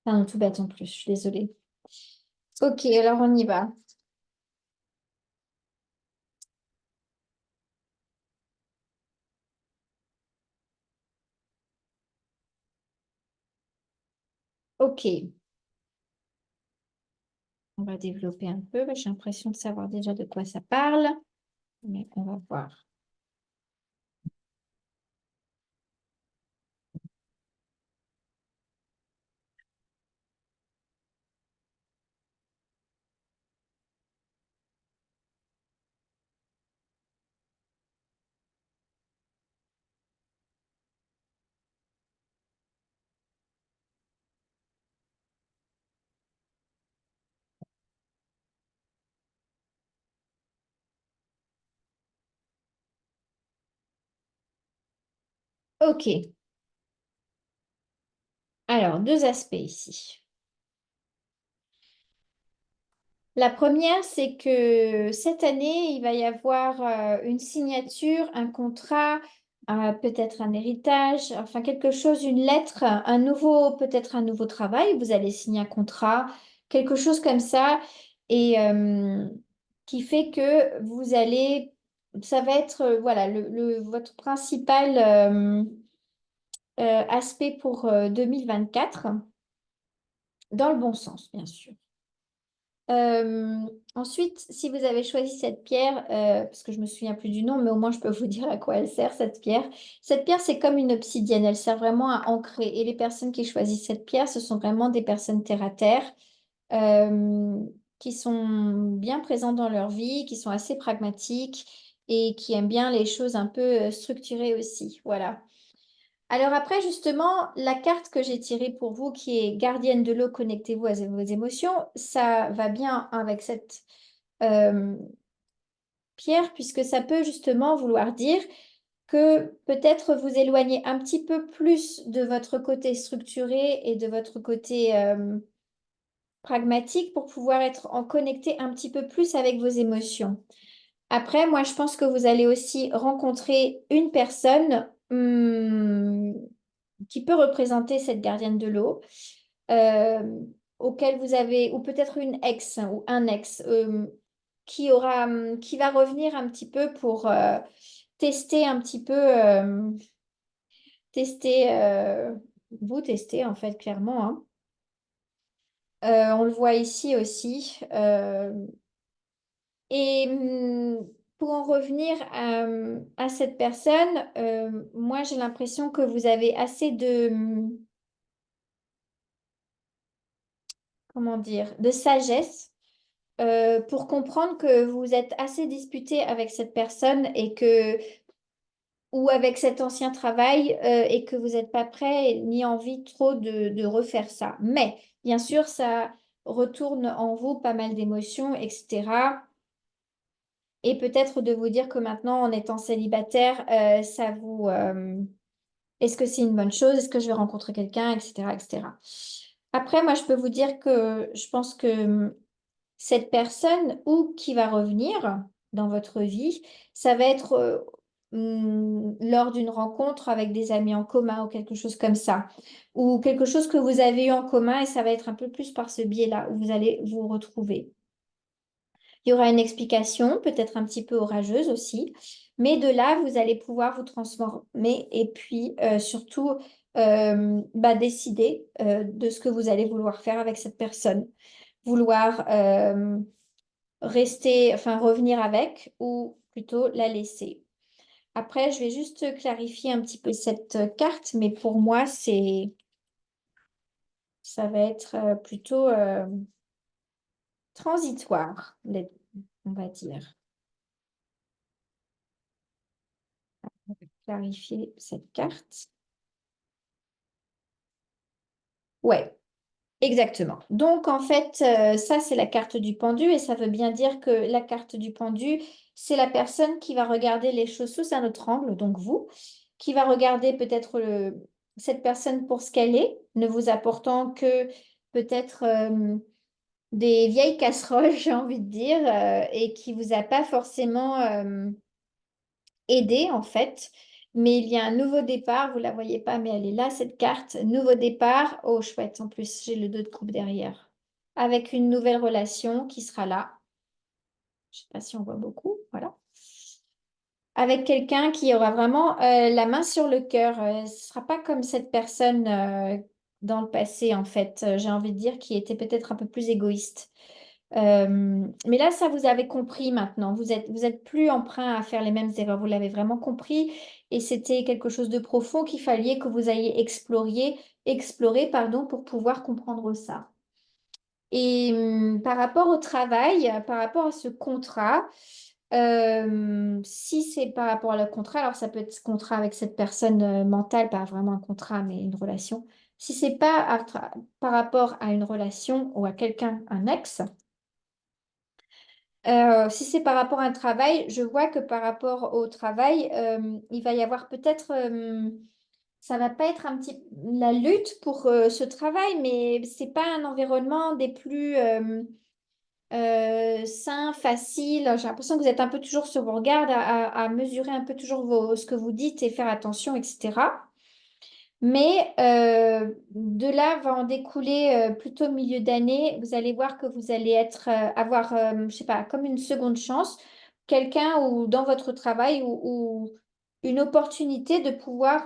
Enfin, non, tout bête en plus, je suis désolée. Ok, alors on y va. Ok, on va développer un peu. J'ai l'impression de savoir déjà de quoi ça parle, mais on va voir. Ok, alors deux aspects ici. La première, c'est que cette année, il va y avoir une signature, un contrat, peut-être un héritage, enfin quelque chose, une lettre, un nouveau, peut-être un nouveau travail. Vous allez signer un contrat, quelque chose comme ça, et qui fait que vous allez, ça va être voilà votre principal aspect pour 2024, dans le bon sens, bien sûr. Euh, Ensuite, si vous avez choisi cette pierre, parce que je me souviens plus du nom, mais au moins je peux vous dire à quoi elle sert, cette pierre. Cette pierre, c'est comme une obsidienne, elle sert vraiment à ancrer. Et les personnes qui choisissent cette pierre, ce sont vraiment des personnes terre à terre, euh, qui sont bien présentes dans leur vie, qui sont assez pragmatiques et qui aiment bien les choses un peu structurées aussi. Voilà. Alors après, justement, la carte que j'ai tirée pour vous, qui est gardienne de l'eau, connectez-vous à vos émotions, ça va bien avec cette euh, pierre, puisque ça peut justement vouloir dire que peut-être vous éloignez un petit peu plus de votre côté structuré et de votre côté pragmatique pour pouvoir être en connecté un petit peu plus avec vos émotions. Après, moi, je pense que vous allez aussi rencontrer une personne qui peut représenter cette gardienne de l'eau, euh, auquel vous avez, ou peut-être une ex ou un ex, qui va revenir un petit peu pour tester un petit peu, tester, vous tester en fait, clairement, hein. On le voit ici aussi. Et pour en revenir à cette personne, moi j'ai l'impression que vous avez assez de, comment dire, de sagesse pour comprendre que vous êtes assez disputé avec cette personne et que, ou avec cet ancien travail et que vous n'êtes pas prêt ni envie trop de refaire ça. Mais bien sûr, ça retourne en vous pas mal d'émotions, etc. Et peut-être de vous dire que maintenant, en étant célibataire, ça vous... est-ce que c'est une bonne chose? Est-ce que je vais rencontrer quelqu'un? Etc., etc. Après, moi, je peux vous dire que je pense que cette personne ou qui va revenir dans votre vie, ça va être lors d'une rencontre avec des amis en commun ou quelque chose comme ça. Ou quelque chose que vous avez eu en commun et ça va être un peu plus par ce biais-là où vous allez vous retrouver. Il y aura une explication, peut-être un petit peu orageuse aussi, mais de là, vous allez pouvoir vous transformer et puis surtout décider de ce que vous allez vouloir faire avec cette personne. Vouloir rester, enfin revenir avec ou plutôt la laisser. Après, je vais juste clarifier un petit peu cette carte, mais pour moi, ça va être plutôt transitoire, on va dire. On va clarifier cette carte. Ouais, exactement. Donc, en fait, ça, c'est la carte du pendu et ça veut bien dire que la carte du pendu, c'est la personne qui va regarder les choses sous un autre angle, donc vous, qui va regarder peut-être cette personne pour ce qu'elle est, ne vous apportant que peut-être des vieilles casseroles, j'ai envie de dire, et qui vous a pas forcément aidé en fait. Mais il y a un nouveau départ, vous la voyez pas, mais elle est là, cette carte. Nouveau départ. Oh, chouette, en plus, j'ai le 2 de coupe derrière. Avec une nouvelle relation qui sera là. Je sais pas si on voit beaucoup. Voilà. Avec quelqu'un qui aura vraiment la main sur le cœur. Ce ne sera pas comme cette personne dans le passé, en fait, j'ai envie de dire, qui était peut-être un peu plus égoïste. Mais là, ça, vous avez compris maintenant. Vous êtes plus emprunt à faire les mêmes erreurs. Vous l'avez vraiment compris. Et c'était quelque chose de profond qu'il fallait que vous ayez explorer, pardon, pour pouvoir comprendre ça. Et par rapport au travail, par rapport à ce contrat, si c'est par rapport à le contrat, alors ça peut être ce contrat avec cette personne mentale, pas vraiment un contrat, mais une relation. Si c'est pas par rapport à une relation ou à quelqu'un, un ex, si c'est par rapport à un travail, je vois que par rapport au travail, il va y avoir peut-être, ça va pas être un petit la lutte pour ce travail, mais c'est pas un environnement des plus sains, faciles. J'ai l'impression que vous êtes un peu toujours sur vos regards, à mesurer un peu toujours ce que vous dites et faire attention, etc. Mais de là va en découler plutôt au milieu d'année. Vous allez voir que vous allez avoir, je sais pas, comme une seconde chance, quelqu'un ou dans votre travail ou une opportunité de pouvoir,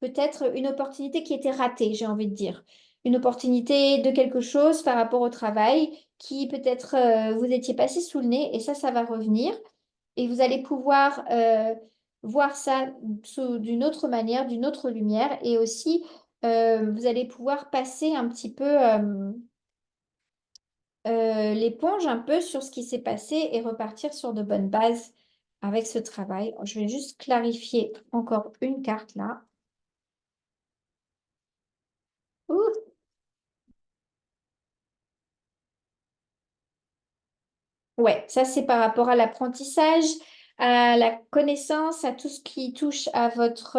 peut-être une opportunité qui était ratée, j'ai envie de dire. Une opportunité de quelque chose par rapport au travail qui peut-être vous étiez passé sous le nez et ça va revenir. Et vous allez pouvoir voir ça d'une autre manière, d'une autre lumière. Et aussi, vous allez pouvoir passer un petit peu l'éponge un peu sur ce qui s'est passé et repartir sur de bonnes bases avec ce travail. Je vais juste clarifier encore une carte là. Ouh. Ouais, ça c'est par rapport à l'apprentissage, à la connaissance, à tout ce qui touche à votre,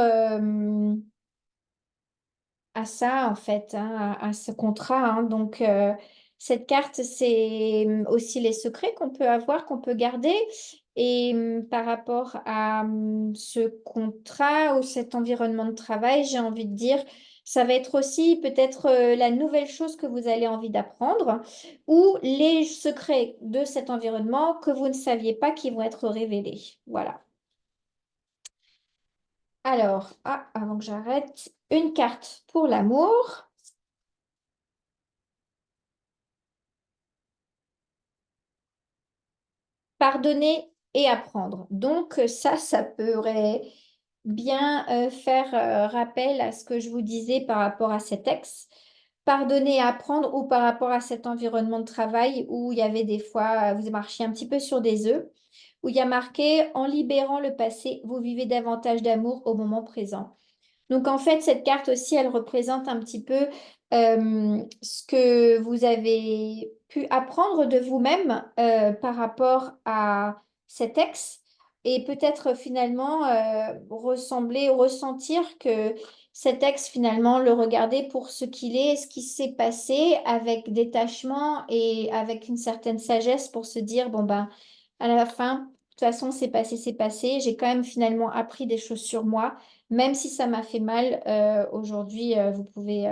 à ça, en fait, hein, à ce contrat, hein. Donc, cette carte, c'est aussi les secrets qu'on peut avoir, qu'on peut garder. Et par rapport à ce contrat ou cet environnement de travail, j'ai envie de dire, ça va être aussi peut-être la nouvelle chose que vous allez envie d'apprendre ou les secrets de cet environnement que vous ne saviez pas qui vont être révélés. Voilà. Alors, avant que j'arrête, une carte pour l'amour. Pardonner et apprendre. Donc ça pourrait bien faire rappel à ce que je vous disais par rapport à cet ex. Pardonner et apprendre ou par rapport à cet environnement de travail où il y avait des fois, vous marchiez un petit peu sur des œufs, où il y a marqué, en libérant le passé, vous vivez davantage d'amour au moment présent. Donc en fait, cette carte aussi, elle représente un petit peu ce que vous avez pu apprendre de vous-même par rapport à cet ex et peut-être finalement ressembler, ressentir que cet ex finalement le regarder pour ce qu'il est, ce qui s'est passé avec détachement et avec une certaine sagesse pour se dire, bon ben, à la fin, de toute façon, c'est passé, j'ai quand même finalement appris des choses sur moi. Même si ça m'a fait mal, aujourd'hui, vous pouvez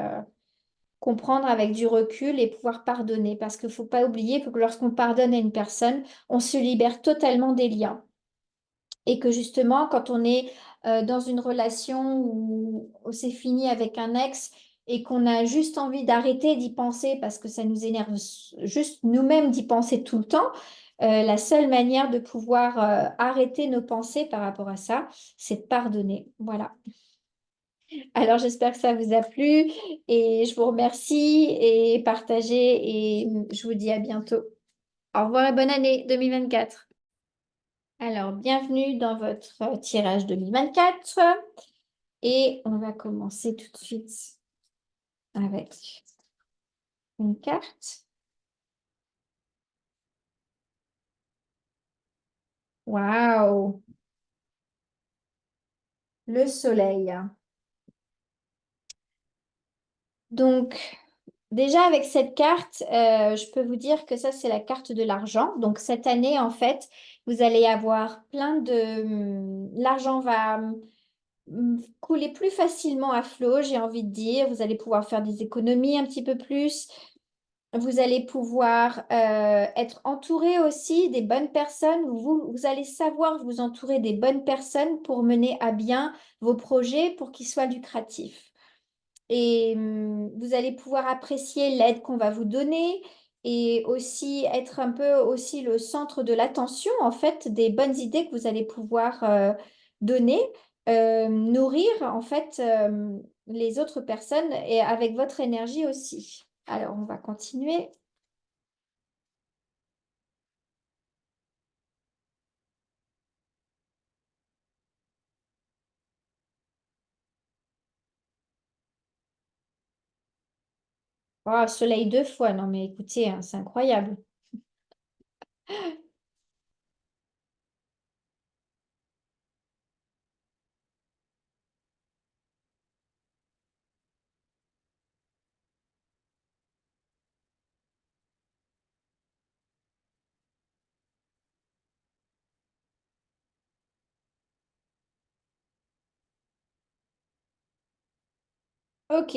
comprendre avec du recul et pouvoir pardonner. Parce qu'il ne faut pas oublier que lorsqu'on pardonne à une personne, on se libère totalement des liens. Et que justement, quand on est dans une relation où c'est fini avec un ex, et qu'on a juste envie d'arrêter d'y penser parce que ça nous énerve juste nous-mêmes d'y penser tout le temps, la seule manière de pouvoir arrêter nos pensées par rapport à ça, c'est de pardonner. Voilà. Alors j'espère que ça vous a plu et je vous remercie et partagez et je vous dis à bientôt. Au revoir et bonne année 2024. Alors, bienvenue dans votre tirage 2024 et on va commencer tout de suite avec une carte. Waouh! Le soleil. Donc, déjà avec cette carte, je peux vous dire que ça, c'est la carte de l'argent. Donc, cette année, en fait, vous allez avoir plein de... L'argent va couler plus facilement à flot, j'ai envie de dire. Vous allez pouvoir faire des économies un petit peu plus. Vous allez pouvoir être entouré aussi des bonnes personnes. Vous allez savoir vous entourer des bonnes personnes pour mener à bien vos projets pour qu'ils soient lucratifs. Et vous allez pouvoir apprécier l'aide qu'on va vous donner et aussi être un peu aussi le centre de l'attention, en fait, des bonnes idées que vous allez pouvoir donner, nourrir, en fait, les autres personnes et avec votre énergie aussi. Alors, on va continuer. Oh, soleil deux fois, non mais écoutez, hein, c'est incroyable. Ok.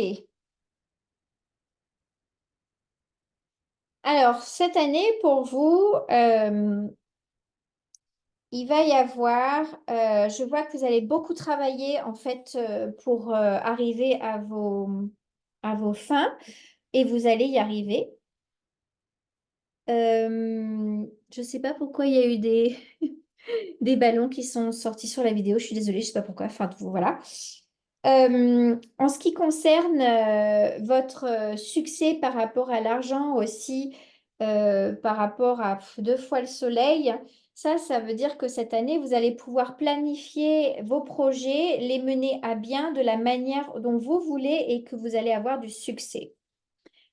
Alors, cette année, pour vous, il va y avoir, je vois que vous allez beaucoup travailler en fait pour arriver à vos fins et vous allez y arriver. Je ne sais pas pourquoi il y a eu des ballons qui sont sortis sur la vidéo. Je suis désolée, je ne sais pas pourquoi. Enfin, voilà. En ce qui concerne votre succès par rapport à l'argent aussi, par rapport à deux fois le soleil, ça veut dire que cette année, vous allez pouvoir planifier vos projets, les mener à bien de la manière dont vous voulez et que vous allez avoir du succès.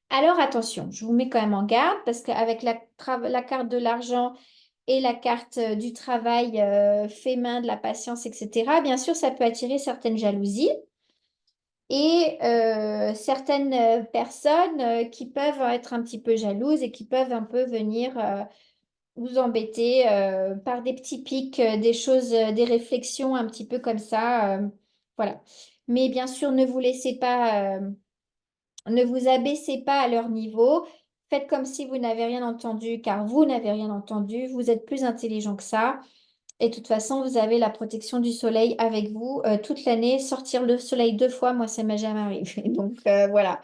Alors attention, je vous mets quand même en garde parce qu'avec la carte de l'argent et la carte du travail fait main, de la patience, etc., bien sûr, ça peut attirer certaines jalousies et certaines personnes qui peuvent être un petit peu jalouses et qui peuvent un peu venir vous embêter par des petits pics, des choses, des réflexions un petit peu comme ça. Voilà. Mais bien sûr, ne vous abaissez pas à leur niveau. Faites comme si vous n'avez rien entendu, car vous n'avez rien entendu. Vous êtes plus intelligent que ça. Et de toute façon, vous avez la protection du soleil avec vous toute l'année. Sortir le soleil deux fois, moi, ça m'est jamais arrivé. Donc voilà.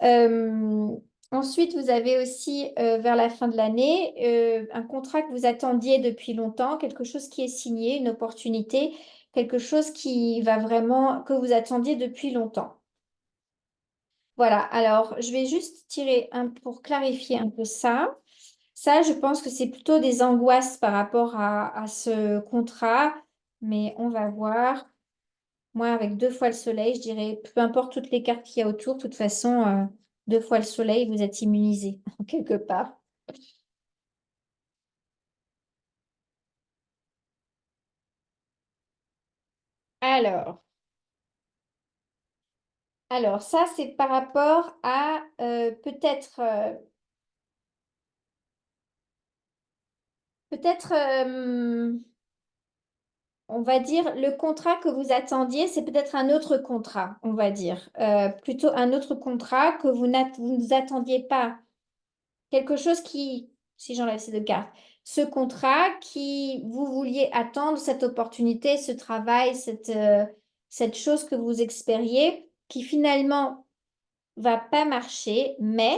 Euh, Ensuite, vous avez aussi vers la fin de l'année un contrat que vous attendiez depuis longtemps, quelque chose qui est signé, une opportunité, quelque chose qui va vraiment, que vous attendiez depuis longtemps. Voilà, alors je vais juste tirer un pour clarifier un peu ça. Ça, je pense que c'est plutôt des angoisses par rapport à ce contrat, mais on va voir. Moi, avec deux fois le soleil, je dirais, peu importe toutes les cartes qu'il y a autour, de toute façon, deux fois le soleil, vous êtes immunisé, quelque part. Alors, alors ça, c'est par rapport à peut-être, peut-être, on va dire, le contrat que vous attendiez, c'est peut-être un autre contrat, on va dire. Plutôt un autre contrat que vous ne attendiez pas. Quelque chose qui, si j'enlève ces deux cartes, ce contrat qui vous vouliez attendre, cette opportunité, ce travail, cette chose que vous espériez, qui finalement va pas marcher, mais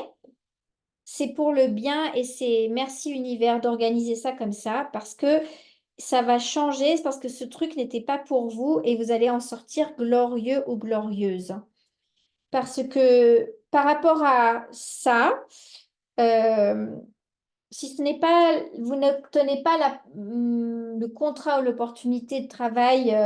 c'est pour le bien et c'est merci univers d'organiser ça comme ça parce que ça va changer, c'est parce que ce truc n'était pas pour vous et vous allez en sortir glorieux ou glorieuse. Parce que par rapport à ça, euh, si ce n'est pas, vous n'obtenez pas le contrat ou l'opportunité de travail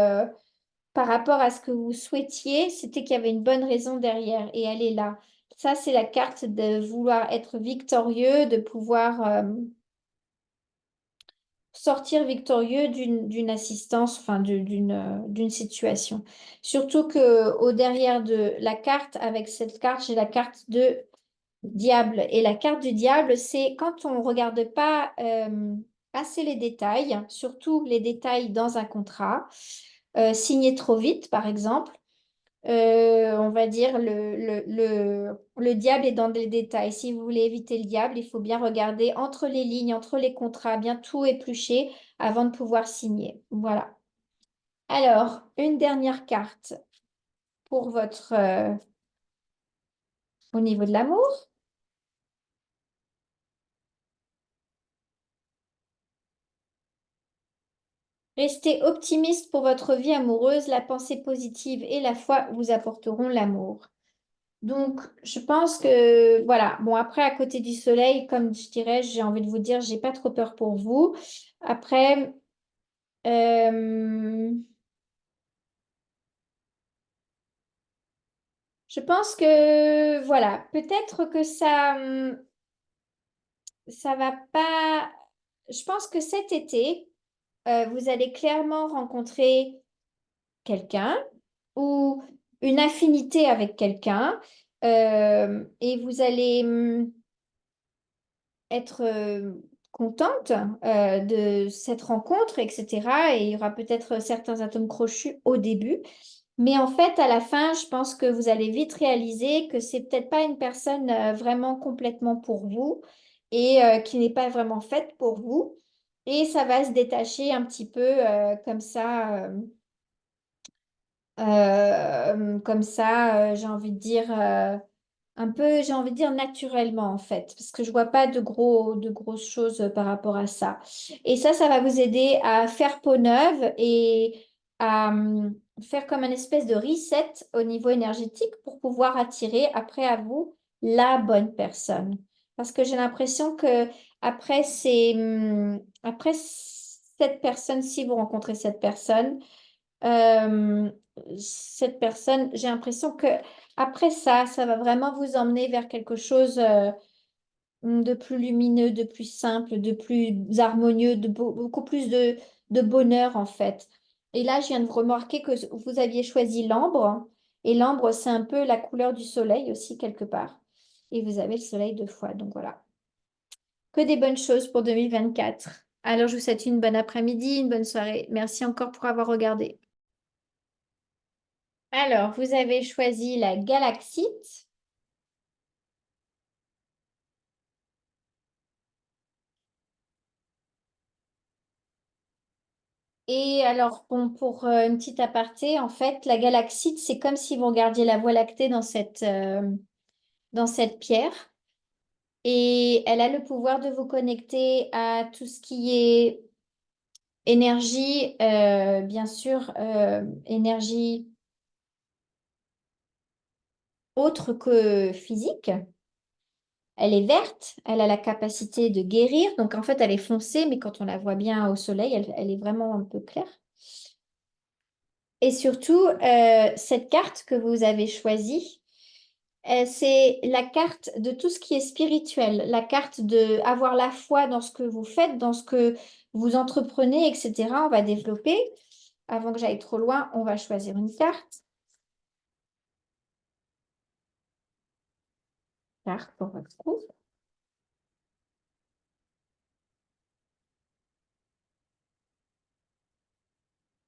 par rapport à ce que vous souhaitiez, c'était qu'il y avait une bonne raison derrière et elle est là. Ça, c'est la carte de vouloir être victorieux, de pouvoir sortir victorieux d'une assistance, enfin d'une situation. Surtout que au derrière de la carte, avec cette carte, j'ai la carte de diable. Et la carte du diable, c'est quand on ne regarde pas assez les détails, surtout les détails dans un contrat, signé trop vite, par exemple. On va dire le diable est dans les détails. Si vous voulez éviter le diable, il faut bien regarder entre les lignes, entre les contrats, bien tout éplucher avant de pouvoir signer. Voilà. Alors, une dernière carte pour votre au niveau de l'amour. Restez optimiste pour votre vie amoureuse. La pensée positive et la foi vous apporteront l'amour. Donc, je pense que, voilà. Bon, après, à côté du soleil, comme je dirais, j'ai envie de vous dire, j'ai pas trop peur pour vous. Après, euh, je pense que, voilà, peut-être que ça va pas. Je pense que cet été, vous allez clairement rencontrer quelqu'un ou une affinité avec quelqu'un et vous allez être contente de cette rencontre, etc. Et il y aura peut-être certains atomes crochus au début. Mais en fait, à la fin, je pense que vous allez vite réaliser que c'est peut-être pas une personne vraiment complètement pour vous et qui n'est pas vraiment faite pour vous. Et ça va se détacher un petit peu comme ça. Comme ça, j'ai envie de dire un peu, j'ai envie de dire naturellement en fait, parce que je vois pas de grosses choses par rapport à ça. Et ça va vous aider à faire peau neuve et à faire comme un espèce de reset au niveau énergétique pour pouvoir attirer après à vous la bonne personne. Parce que j'ai l'impression que après cette personne, si vous rencontrez euh, cette personne, j'ai l'impression que après ça, ça va vraiment vous emmener vers quelque chose de plus lumineux, de plus simple, de plus harmonieux, beaucoup plus de bonheur en fait. Et là, je viens de remarquer que vous aviez choisi l'ambre. Et l'ambre, c'est un peu la couleur du soleil aussi quelque part. Et vous avez le soleil deux fois. Donc voilà. Que des bonnes choses pour 2024. Alors, je vous souhaite une bonne après-midi, une bonne soirée. Merci encore pour avoir regardé. Alors, vous avez choisi la galaxite. Et alors, bon, pour une petite aparté, en fait, la galaxite, c'est comme si vous regardiez la Voie lactée dans cette pierre. Et elle a le pouvoir de vous connecter à tout ce qui est énergie, bien sûr, énergie autre que physique. Elle est verte, elle a la capacité de guérir. Donc, en fait, elle est foncée, mais quand on la voit bien au soleil, elle est vraiment un peu claire. Et surtout, cette carte que vous avez choisie, c'est la carte de tout ce qui est spirituel, la carte de avoir la foi dans ce que vous faites, dans ce que vous entreprenez, etc. On va développer. Avant que j'aille trop loin, on va choisir une carte. Carte pour votre groupe.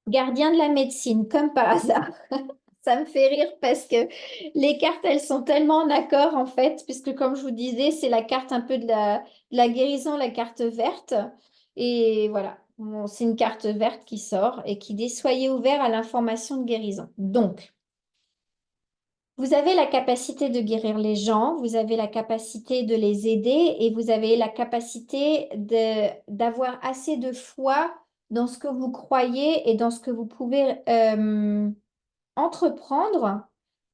Gardien de la médecine, comme par hasard. Ça me fait rire parce que les cartes, elles sont tellement en accord en fait, puisque comme je vous disais, c'est la carte un peu de la guérison, la carte verte. Et voilà, bon, c'est une carte verte qui sort et qui dit soyez ouvert à l'information de guérison. Donc, Vous avez la capacité de guérir les gens, vous avez la capacité de les aider et vous avez la capacité d'avoir assez de foi dans ce que vous croyez et dans ce que vous pouvez entreprendre,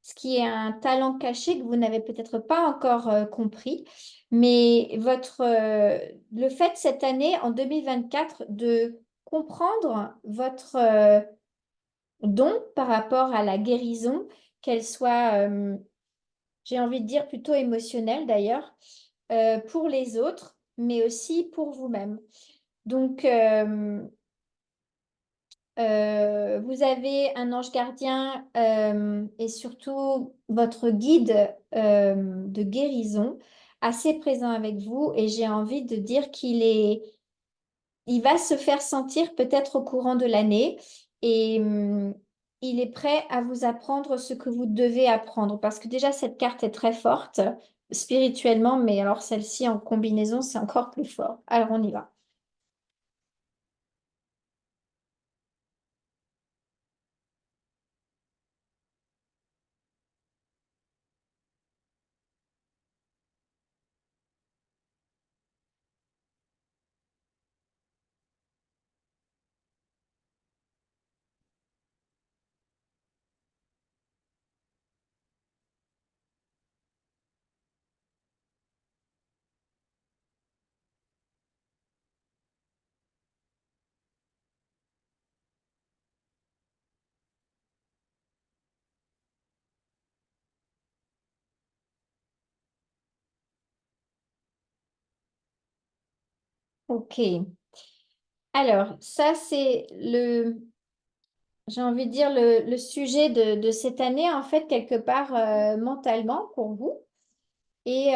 ce qui est un talent caché que vous n'avez peut-être pas encore compris. Mais le fait cette année, en 2024, de comprendre votre don par rapport à la guérison, qu'elle soit j'ai envie de dire plutôt émotionnel d'ailleurs, pour les autres, mais aussi pour vous-même. Donc, vous avez un ange gardien et surtout votre guide de guérison assez présent avec vous et j'ai envie de dire il va se faire sentir peut-être au courant de l'année et il est prêt à vous apprendre ce que vous devez apprendre parce que déjà cette carte est très forte spirituellement, mais alors celle-ci en combinaison, c'est encore plus fort. Alors on y va. Ok. Alors ça c'est j'ai envie de dire le sujet de cette année en fait quelque part mentalement pour vous. Et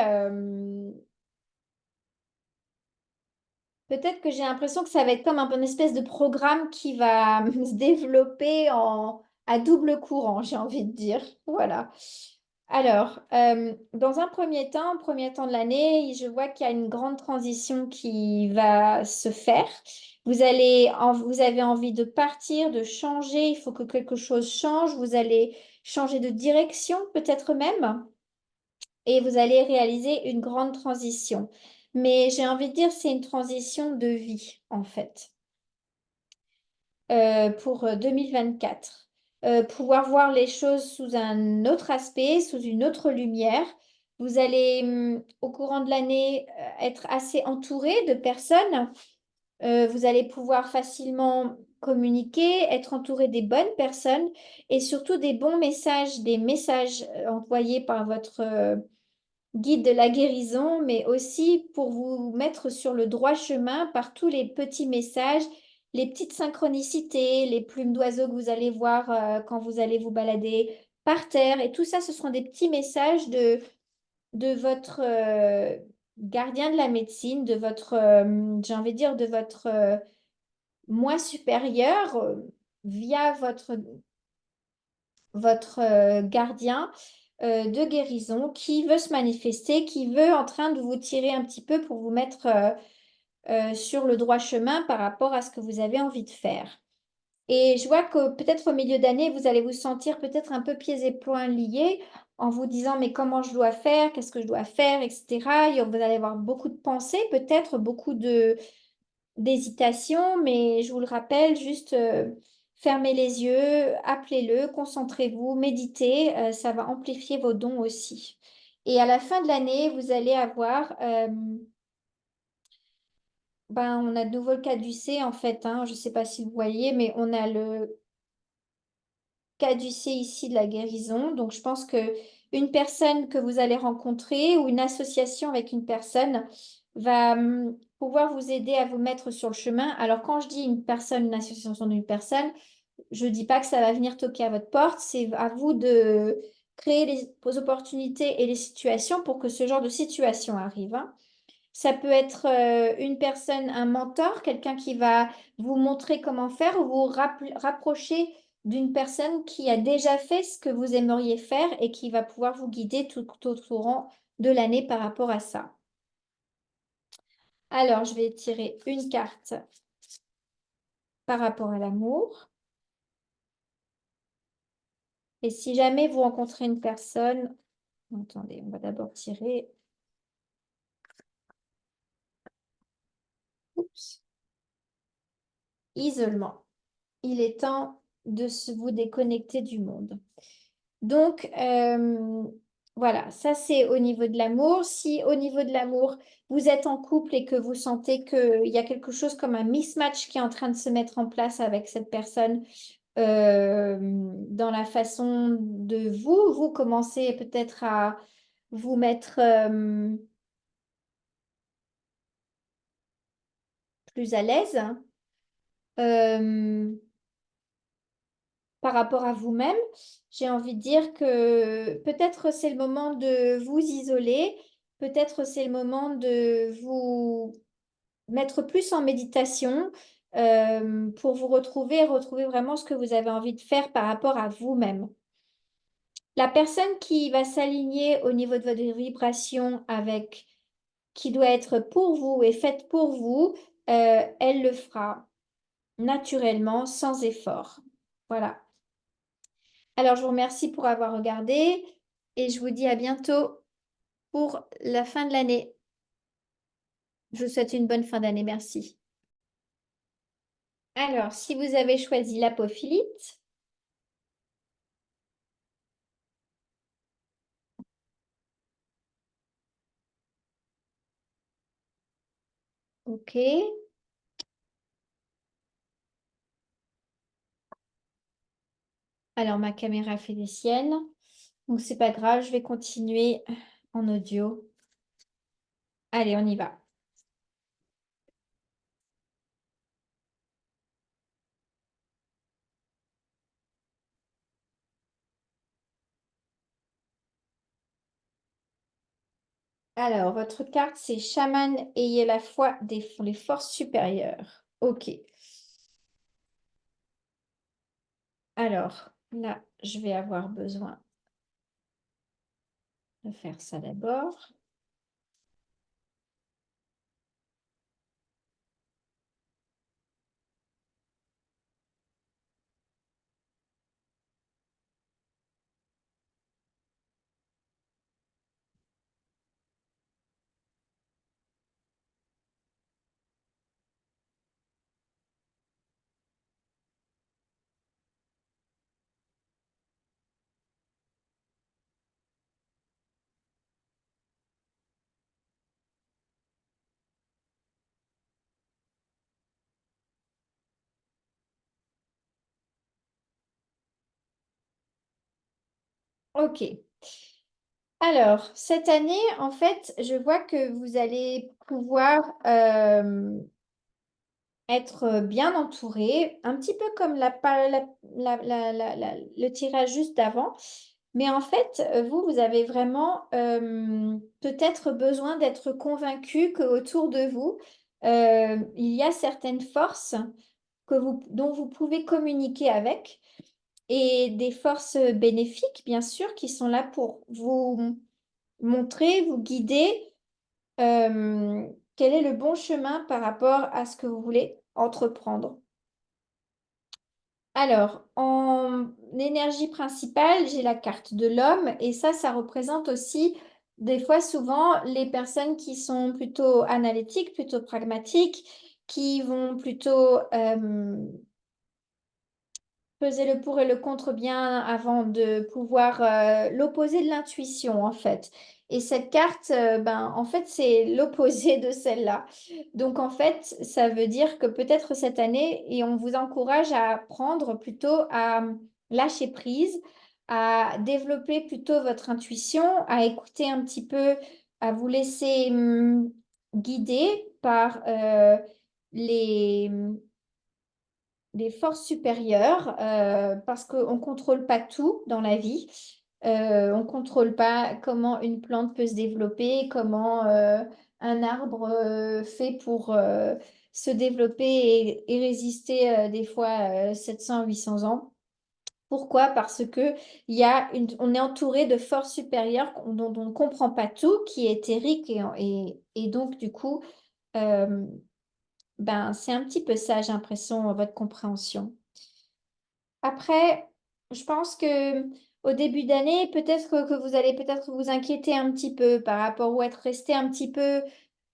peut-être que j'ai l'impression que ça va être comme un peu une espèce de programme qui va se développer à double courant, j'ai envie de dire. Voilà. Alors, dans un premier temps de l'année, je vois qu'il y a une grande transition qui va se faire. Vous avez envie de partir, de changer, il faut que quelque chose change. Vous allez changer de direction peut-être même et vous allez réaliser une grande transition. Mais j'ai envie de dire, c'est une transition de vie, en fait, pour 2024. Pouvoir voir les choses sous un autre aspect, sous une autre lumière. Vous allez, au courant de l'année, être assez entouré de personnes. Vous allez pouvoir facilement communiquer, être entouré des bonnes personnes et surtout des bons messages, des messages envoyés par votre guide de la guérison, mais aussi pour vous mettre sur le droit chemin par tous les petits messages, les petites synchronicités, les plumes d'oiseaux que vous allez voir quand vous allez vous balader par terre. Et tout ça, ce seront des petits messages de votre gardien de la médecine, de votre, j'ai envie de dire, de votre moi supérieur via votre gardien de guérison qui veut se manifester, qui veut en train de vous tirer un petit peu pour vous mettre sur le droit chemin par rapport à ce que vous avez envie de faire. Et je vois que peut-être au milieu d'année, vous allez vous sentir peut-être un peu pieds et poings liés en vous disant mais comment je dois faire, qu'est-ce que je dois faire, etc. Et vous allez avoir beaucoup de pensées, peut-être beaucoup d'hésitation, mais je vous le rappelle, juste fermez les yeux, appelez-le, concentrez-vous, méditez, ça va amplifier vos dons aussi. Et à la fin de l'année, vous allez avoir, on a de nouveau le caducée en fait, hein, je ne sais pas si vous voyez, mais on a le caducée ici de la guérison. Donc je pense que une personne que vous allez rencontrer ou une association avec une personne va pouvoir vous aider à vous mettre sur le chemin. Alors quand je dis une personne, une association d'une personne, je ne dis pas que ça va venir toquer à votre porte, c'est à vous de créer les opportunités et les situations pour que ce genre de situation arrive, hein. Ça peut être une personne, un mentor, quelqu'un qui va vous montrer comment faire ou vous rapprocher d'une personne qui a déjà fait ce que vous aimeriez faire et qui va pouvoir vous guider tout au courant de l'année par rapport à ça. Alors, je vais tirer une carte par rapport à l'amour. Et si jamais vous rencontrez une personne, attendez, on va d'abord tirer. Oups. Isolement. Il est temps de vous déconnecter du monde. Donc, voilà, ça c'est au niveau de l'amour. Si au niveau de l'amour, vous êtes en couple et que vous sentez qu'il y a quelque chose comme un mismatch qui est en train de se mettre en place avec cette personne, dans la façon de vous commencez peut-être à vous mettre plus à l'aise. Euh, Par rapport à vous-même, j'ai envie de dire que peut-être c'est le moment de vous isoler, peut-être c'est le moment de vous mettre plus en méditation pour vous retrouver et retrouver vraiment ce que vous avez envie de faire par rapport à vous-même. La personne qui va s'aligner au niveau de votre vibration avec qui doit être pour vous et faite pour vous, elle le fera naturellement, sans effort. Voilà. Alors, je vous remercie pour avoir regardé et je vous dis à bientôt pour la fin de l'année. Je vous souhaite une bonne fin d'année. Merci. Alors, si vous avez choisi l'apophilite, ok. Alors, ma caméra fait des siennes. Donc, c'est pas grave, je vais continuer en audio. Allez, on y va. Alors, votre carte, c'est chaman, ayez la foi des les forces supérieures. Ok. Alors, là, je vais avoir besoin de faire ça d'abord. Ok. Alors, cette année, en fait, je vois que vous allez pouvoir être bien entouré, un petit peu comme le tirage juste d'avant. Mais en fait, vous avez vraiment peut-être besoin d'être convaincu qu'autour de vous, il y a certaines forces dont vous pouvez communiquer avec et des forces bénéfiques, bien sûr, qui sont là pour vous montrer, vous guider quel est le bon chemin par rapport à ce que vous voulez entreprendre. Alors, en énergie principale, j'ai la carte de l'homme et ça représente aussi des fois souvent les personnes qui sont plutôt analytiques, plutôt pragmatiques, qui vont plutôt peser le pour et le contre bien avant de pouvoir l'opposé de l'intuition en fait. Et cette carte, ben, en fait, c'est l'opposé de celle-là. Donc en fait, ça veut dire que peut-être cette année, et on vous encourage à apprendre plutôt à lâcher prise, à développer plutôt votre intuition, à écouter un petit peu, à vous laisser guider par les des forces supérieures parce qu'on ne contrôle pas tout dans la vie. On ne contrôle pas comment une plante peut se développer, comment un arbre fait pour se développer et résister des fois 700 800 ans. Pourquoi? Parce que on est entouré de forces supérieures dont on ne comprend pas tout, qui est éthérique et donc du coup, euh, ben, c'est un petit peu ça, j'ai l'impression, votre compréhension. Après, je pense que au début d'année, peut-être que vous allez peut-être vous inquiéter un petit peu par rapport ou être resté un petit peu,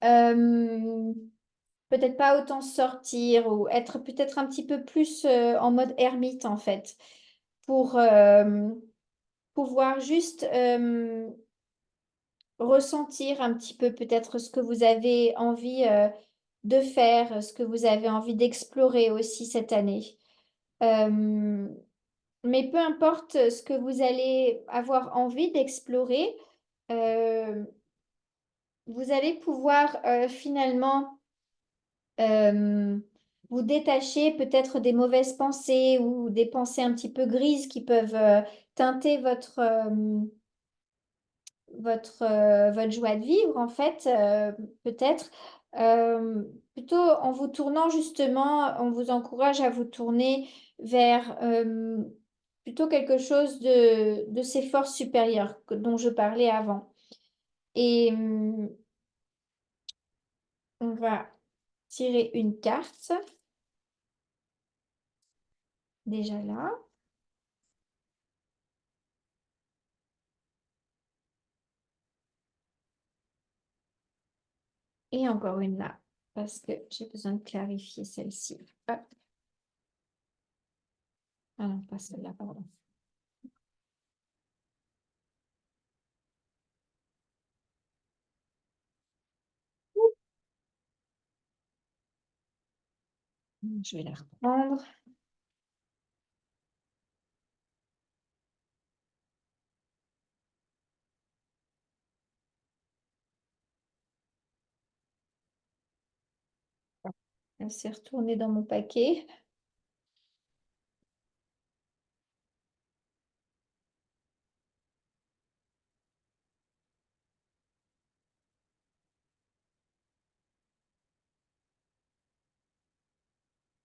euh, peut-être pas autant sortir ou être peut-être un petit peu plus en mode ermite en fait, pour pouvoir juste ressentir un petit peu peut-être ce que vous avez envie de faire, ce que vous avez envie d'explorer aussi cette année. Euh, mais peu importe ce que vous allez avoir envie d'explorer, euh, vous allez pouvoir finalement euh, vous détacher peut-être des mauvaises pensées ou des pensées un petit peu grises qui peuvent teinter votre joie de vivre, en fait, peut-être. Euh, Plutôt en vous tournant justement, on vous encourage à vous tourner vers plutôt quelque chose de ces forces supérieures dont je parlais avant. Et on va tirer une carte, déjà là, et encore une là, parce que j'ai besoin de clarifier celle-ci. Hop. Ah non, pas celle-là, pardon. Je vais la reprendre. Elle s'est retournée dans mon paquet.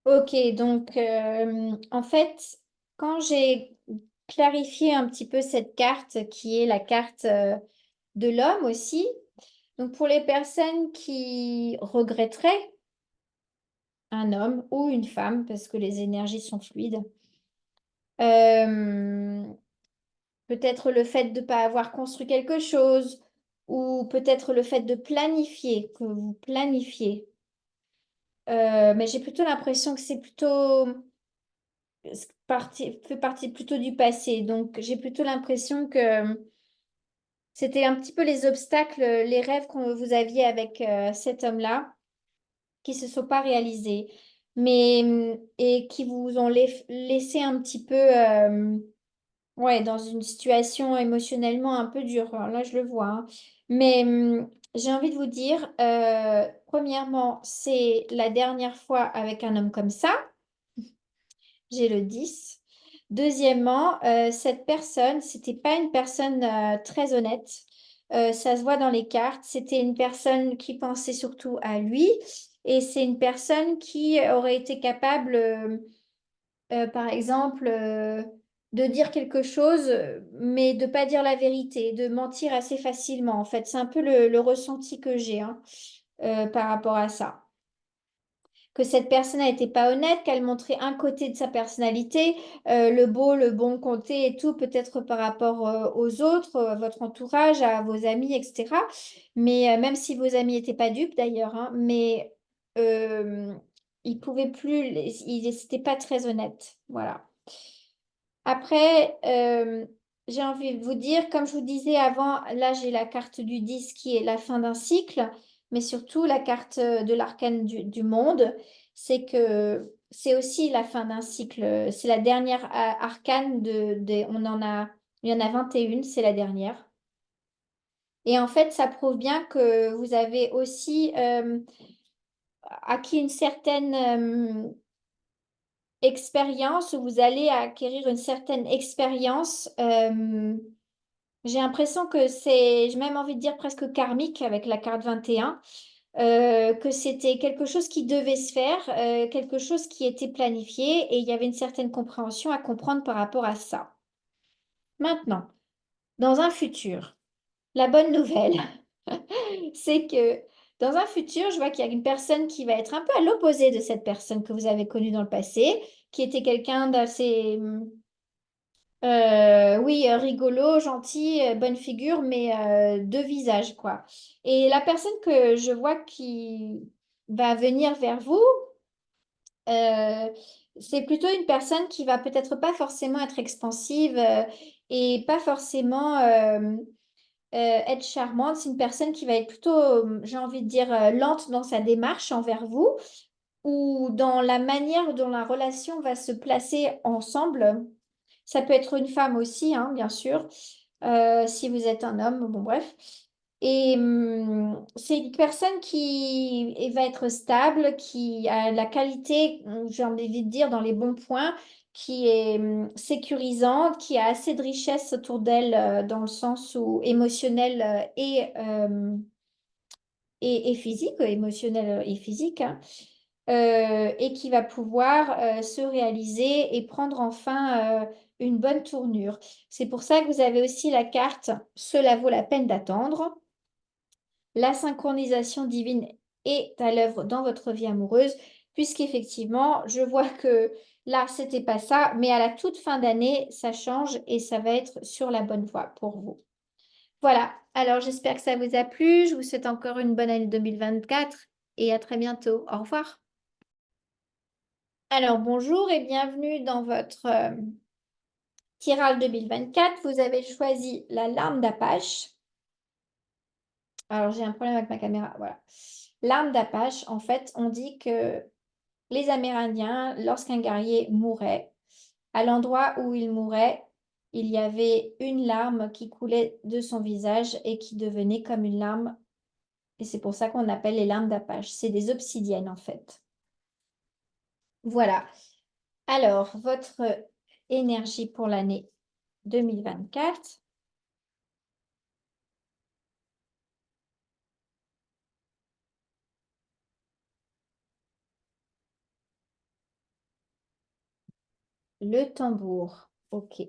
Ok, donc en fait, quand j'ai clarifié un petit peu cette carte qui est la carte de l'homme aussi, donc pour les personnes qui regretteraient un homme ou une femme, parce que les énergies sont fluides, euh, peut-être le fait de ne pas avoir construit quelque chose ou peut-être le fait de planifier, que vous planifiez. Mais j'ai plutôt l'impression que c'est plutôt fait partie plutôt du passé. Donc, j'ai plutôt l'impression que c'était un petit peu les obstacles, les rêves que vous aviez avec cet homme-là, qui se sont pas réalisés, mais et qui vous ont laissé un petit peu, ouais, dans une situation émotionnellement un peu dure. Alors là, je le vois, hein. Mais j'ai envie de vous dire, premièrement, c'est la dernière fois avec un homme comme ça. J'ai le 10. Deuxièmement, cette personne, c'était pas une personne très honnête. Ça se voit dans les cartes. C'était une personne qui pensait surtout à lui. Et c'est une personne qui aurait été capable, par exemple, de dire quelque chose, mais de pas dire la vérité, de mentir assez facilement. En fait, c'est un peu le ressenti que j'ai hein, par rapport à ça que cette personne n'était pas honnête, qu'elle montrait un côté de sa personnalité, le beau, le bon côté et tout, peut-être par rapport aux autres, à votre entourage, à vos amis, etc. Mais même si vos amis n'étaient pas dupes d'ailleurs, hein, mais ils pouvaient plus, ils n'étaient pas très honnêtes. Voilà. Après, j'ai envie de vous dire, comme je vous disais avant, là j'ai la carte du 10 qui est la fin d'un cycle, mais surtout la carte de l'arcane du monde, c'est que c'est aussi la fin d'un cycle. C'est la dernière arcane il y en a 21, c'est la dernière. Et en fait, ça prouve bien que vous avez aussi acquis une certaine expérience, où vous allez acquérir une certaine expérience. J'ai l'impression que j'ai même envie de dire presque karmique avec la carte 21, que c'était quelque chose qui devait se faire, quelque chose qui était planifié et il y avait une certaine compréhension à comprendre par rapport à ça. Maintenant, dans un futur, la bonne nouvelle, c'est que dans un futur, je vois qu'il y a une personne qui va être un peu à l'opposé de cette personne que vous avez connue dans le passé, qui était quelqu'un d'assez Oui, rigolo, gentil, bonne figure, mais deux visages, quoi. Et la personne que je vois qui va venir vers vous, euh, c'est plutôt une personne qui va peut-être pas forcément être expansive et pas forcément être charmante. C'est une personne qui va être plutôt, j'ai envie de dire, lente dans sa démarche envers vous ou dans la manière dont la relation va se placer ensemble. Ça peut être une femme aussi, hein, bien sûr, si vous êtes un homme, bon bref. Et c'est une personne qui va être stable, qui a la qualité, j'ai envie de dire, dans les bons points, qui est sécurisante, qui a assez de richesse autour d'elle dans le sens où émotionnel et physique, émotionnel et physique, hein, et qui va pouvoir se réaliser et prendre enfin une bonne tournure. C'est pour ça que vous avez aussi la carte Cela vaut la peine d'attendre. La synchronisation divine est à l'œuvre dans votre vie amoureuse, puisqu'effectivement, je vois que là, c'était pas ça, mais à la toute fin d'année, ça change et ça va être sur la bonne voie pour vous. Voilà, alors j'espère que ça vous a plu. Je vous souhaite encore une bonne année 2024 et à très bientôt. Au revoir. Alors bonjour et bienvenue dans votre tirage 2024. Vous avez choisi la larme d'Apache. Alors j'ai un problème avec ma caméra. Voilà. L'arme d'Apache, en fait, on dit que les Amérindiens, lorsqu'un guerrier mourait, à l'endroit où il mourait, il y avait une larme qui coulait de son visage et qui devenait comme une larme. Et c'est pour ça qu'on appelle les larmes d'Apache. C'est des obsidiennes, en fait. Voilà. Alors, votre énergie pour l'année 2024. Le tambour. OK.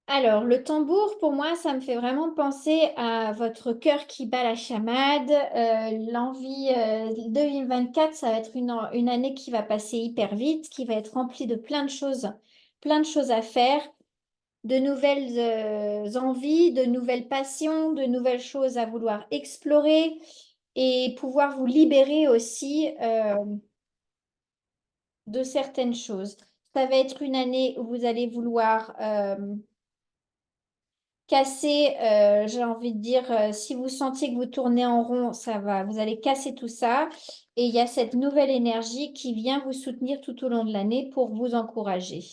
Alors, le tambour, pour moi, ça me fait vraiment penser à votre cœur qui bat la chamade. L'envie 2024, ça va être une année qui va passer hyper vite, qui va être remplie de plein de choses à faire, de nouvelles envies, de nouvelles passions, de nouvelles choses à vouloir explorer et pouvoir vous libérer aussi de certaines choses. Ça va être une année où vous allez vouloir casser, j'ai envie de dire, si vous sentiez que vous tournez en rond, ça va, vous allez casser tout ça. Et il y a cette nouvelle énergie qui vient vous soutenir tout au long de l'année pour vous encourager.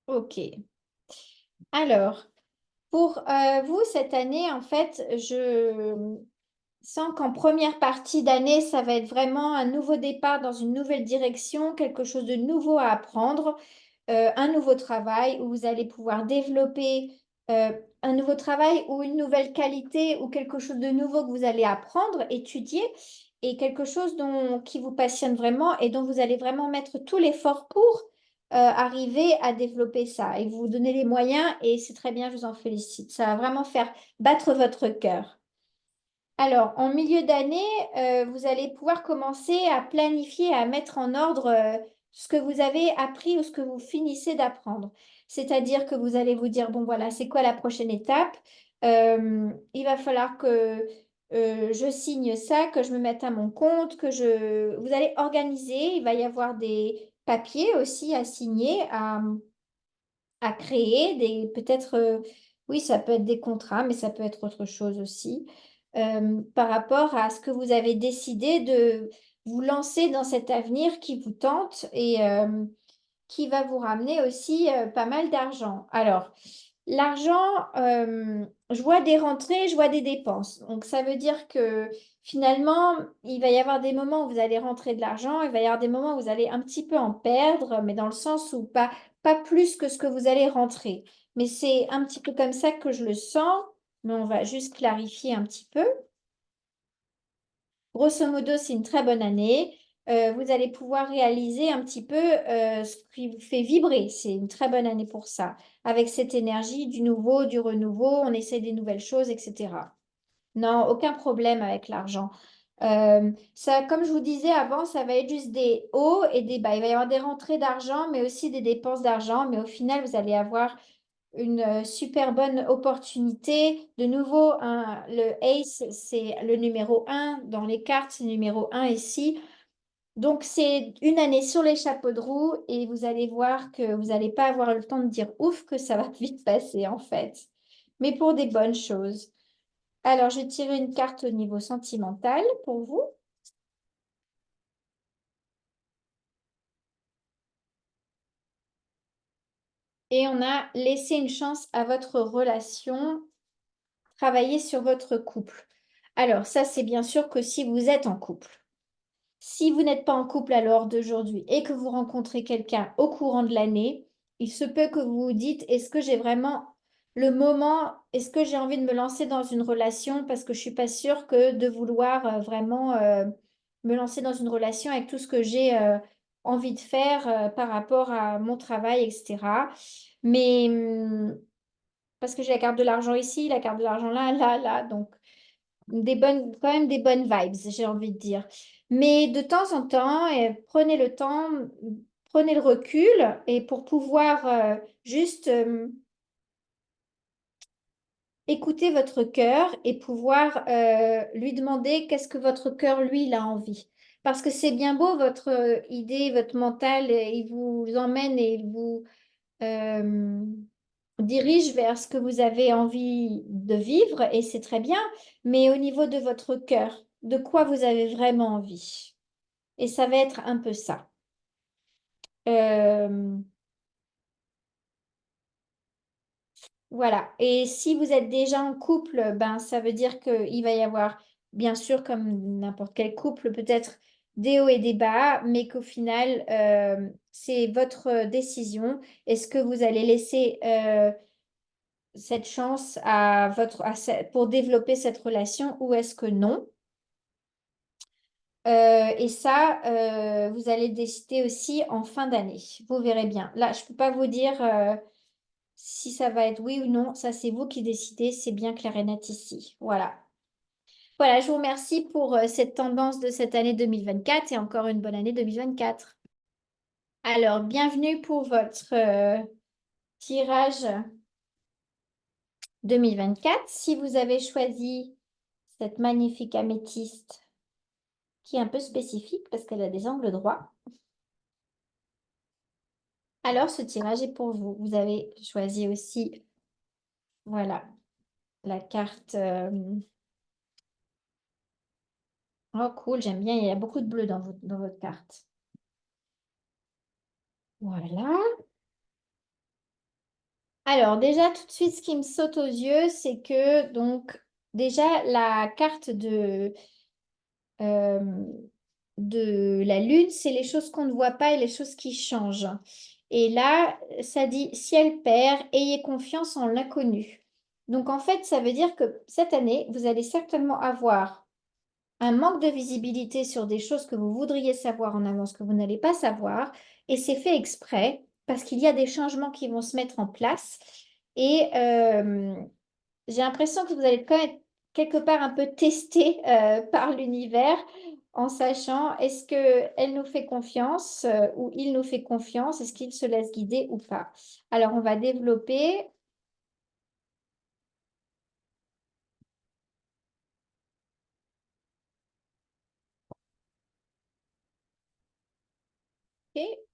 Ok. Alors, pour vous, cette année, en fait, je sens qu'en première partie d'année, ça va être vraiment un nouveau départ dans une nouvelle direction, quelque chose de nouveau à apprendre. Un nouveau travail où vous allez pouvoir développer euh, un nouveau travail ou une nouvelle qualité ou quelque chose de nouveau que vous allez apprendre, étudier et quelque chose qui vous passionne vraiment et dont vous allez vraiment mettre tout l'effort pour arriver à développer ça et vous donner les moyens et c'est très bien, je vous en félicite. Ça va vraiment faire battre votre cœur. Alors, en milieu d'année, vous allez pouvoir commencer à planifier, à mettre en ordre ce que vous avez appris ou ce que vous finissez d'apprendre. C'est-à-dire que vous allez vous dire, bon voilà, c'est quoi la prochaine étape? Il va falloir que je signe ça, que je me mette à mon compte, que je... Vous allez organiser, il va y avoir des papiers aussi à signer, à créer, des peut-être, oui, ça peut être des contrats, mais ça peut être autre chose aussi, par rapport à ce que vous avez décidé de vous lancer dans cet avenir qui vous tente et qui va vous ramener aussi pas mal d'argent. Alors, l'argent, je vois des rentrées, je vois des dépenses. Donc, ça veut dire que finalement, il va y avoir des moments où vous allez rentrer de l'argent, il va y avoir des moments où vous allez un petit peu en perdre, mais dans le sens où pas plus que ce que vous allez rentrer. Mais c'est un petit peu comme ça que je le sens, mais on va juste clarifier un petit peu. Grosso modo, c'est une très bonne année. vous allez pouvoir réaliser un petit peu ce qui vous fait vibrer. C'est une très bonne année pour ça. Avec cette énergie du nouveau, du renouveau, on essaie des nouvelles choses, etc. Non, aucun problème avec l'argent. Ça, comme je vous disais avant, ça va être juste des hauts et des bas. Il va y avoir des rentrées d'argent, mais aussi des dépenses d'argent. Mais au final, vous allez avoir une super bonne opportunité. De nouveau, le Ace, c'est le numéro un dans les cartes, c'est le numéro un ici. Donc, c'est une année sur les chapeaux de roue et vous allez voir que vous n'allez pas avoir le temps de dire ouf que ça va vite passer en fait, mais pour des bonnes choses. Alors, je tire une carte au niveau sentimental pour vous. Et on a laissé une chance à votre relation, travailler sur votre couple. Alors, ça, c'est bien sûr que si vous êtes en couple. Si vous n'êtes pas en couple à l'heure d'aujourd'hui et que vous rencontrez quelqu'un au courant de l'année, il se peut que vous vous dites, est-ce que j'ai vraiment le moment, est-ce que j'ai envie de me lancer dans une relation parce que je suis pas sûre que de vouloir vraiment me lancer dans une relation avec tout ce que j'ai envie de faire par rapport à mon travail, etc. Mais parce que j'ai la carte de l'argent ici, la carte de l'argent là, là, là, donc des bonnes, quand même des bonnes vibes, j'ai envie de dire. Mais de temps en temps, prenez le temps, prenez le recul et pour pouvoir juste écouter votre cœur et pouvoir lui demander qu'est-ce que votre cœur, lui, il a envie. Parce que c'est bien beau, votre idée, votre mental, il vous emmène et il vous euh, dirige vers ce que vous avez envie de vivre et c'est très bien, mais au niveau de votre cœur, de quoi vous avez vraiment envie? Et ça va être un peu ça. Euh, voilà. Et si vous êtes déjà en couple, ben ça veut dire qu'il va y avoir, bien sûr, comme n'importe quel couple, peut-être des hauts et des bas, mais qu'au final, c'est votre décision. Est-ce que vous allez laisser cette chance pour développer cette relation ou est-ce que non? Et ça, vous allez décider aussi en fin d'année. Vous verrez bien. Là, je ne peux pas vous dire si ça va être oui ou non. Ça, c'est vous qui décidez. C'est bien clair et net ici. Voilà. Voilà, je vous remercie pour cette tendance de cette année 2024 et encore une bonne année 2024. Alors, bienvenue pour votre tirage 2024. Si vous avez choisi cette magnifique améthyste qui est un peu spécifique parce qu'elle a des angles droits. Alors, ce tirage est pour vous. Vous avez choisi aussi, voilà, la carte. Oh, cool, j'aime bien. Il y a beaucoup de bleu dans votre carte. Voilà. Alors, déjà, tout de suite, ce qui me saute aux yeux, c'est que, donc, déjà, la carte euh, de la lune, c'est les choses qu'on ne voit pas et les choses qui changent. Et là, ça dit ciel perd, ayez confiance en l'inconnu. Donc en fait, ça veut dire que cette année, vous allez certainement avoir un manque de visibilité sur des choses que vous voudriez savoir en avance, que vous n'allez pas savoir. Et c'est fait exprès parce qu'il y a des changements qui vont se mettre en place. Et j'ai l'impression que vous allez quand même quelque part un peu testé par l'univers en sachant est-ce que elle nous fait confiance ou il nous fait confiance, est-ce qu'il se laisse guider ou pas. Alors on va développer. Ok.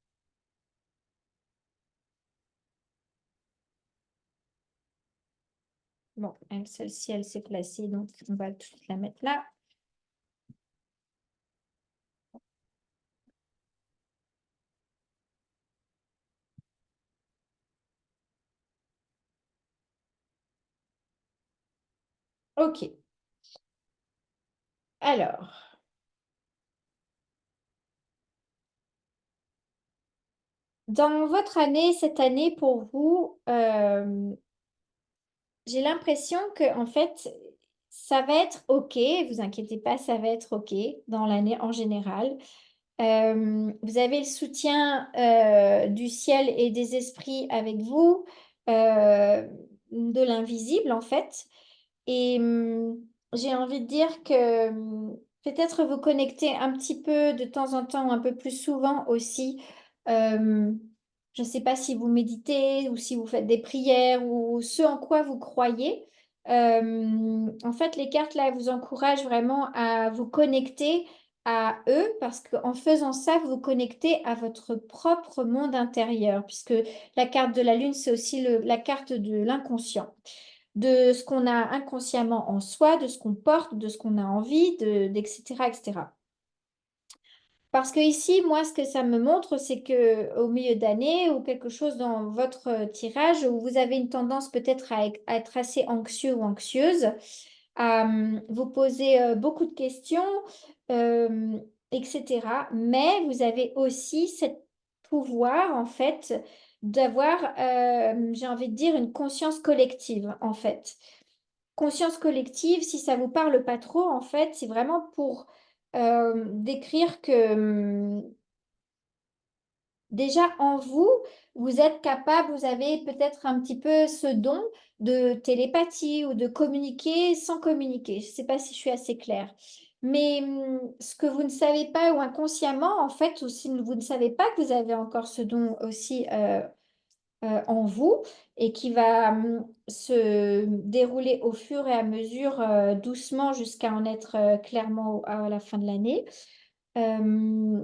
Bon, celle-ci, elle s'est placée, donc on va tout la mettre là. Ok. Alors, dans votre année, cette année pour vous, j'ai l'impression que en fait, ça va être OK, vous inquiétez pas, ça va être OK dans l'année en général. Vous avez le soutien du ciel et des esprits avec vous, de l'invisible en fait. Et j'ai envie de dire que peut-être vous connecter un petit peu de temps en temps, un peu plus souvent aussi. Euh, je ne sais pas si vous méditez ou si vous faites des prières ou ce en quoi vous croyez. En fait, les cartes là vous encouragent vraiment à vous connecter à eux parce qu'en faisant ça, vous vous connectez à votre propre monde intérieur, puisque la carte de la lune, c'est aussi la carte de l'inconscient, de ce qu'on a inconsciemment en soi, de ce qu'on porte, de ce qu'on a envie, etc., etc. Parce que ici, moi, ce que ça me montre, c'est que au milieu d'année ou quelque chose dans votre tirage où vous avez une tendance peut-être à être assez anxieux ou anxieuse, à vous poser beaucoup de questions, euh, etc. Mais vous avez aussi ce pouvoir, en fait, d'avoir, j'ai envie de dire, une conscience collective, en fait. Conscience collective, si ça vous parle pas trop, en fait, c'est vraiment pour décrire que déjà en vous, vous êtes capable, vous avez peut-être un petit peu ce don de télépathie ou de communiquer sans communiquer. Je ne sais pas si je suis assez claire. Mais ce que vous ne savez pas ou inconsciemment, en fait, ou si vous ne savez pas que vous avez encore ce don aussi en vous et qui va se dérouler au fur et à mesure, doucement, jusqu'à en être clairement à la fin de l'année. Euh,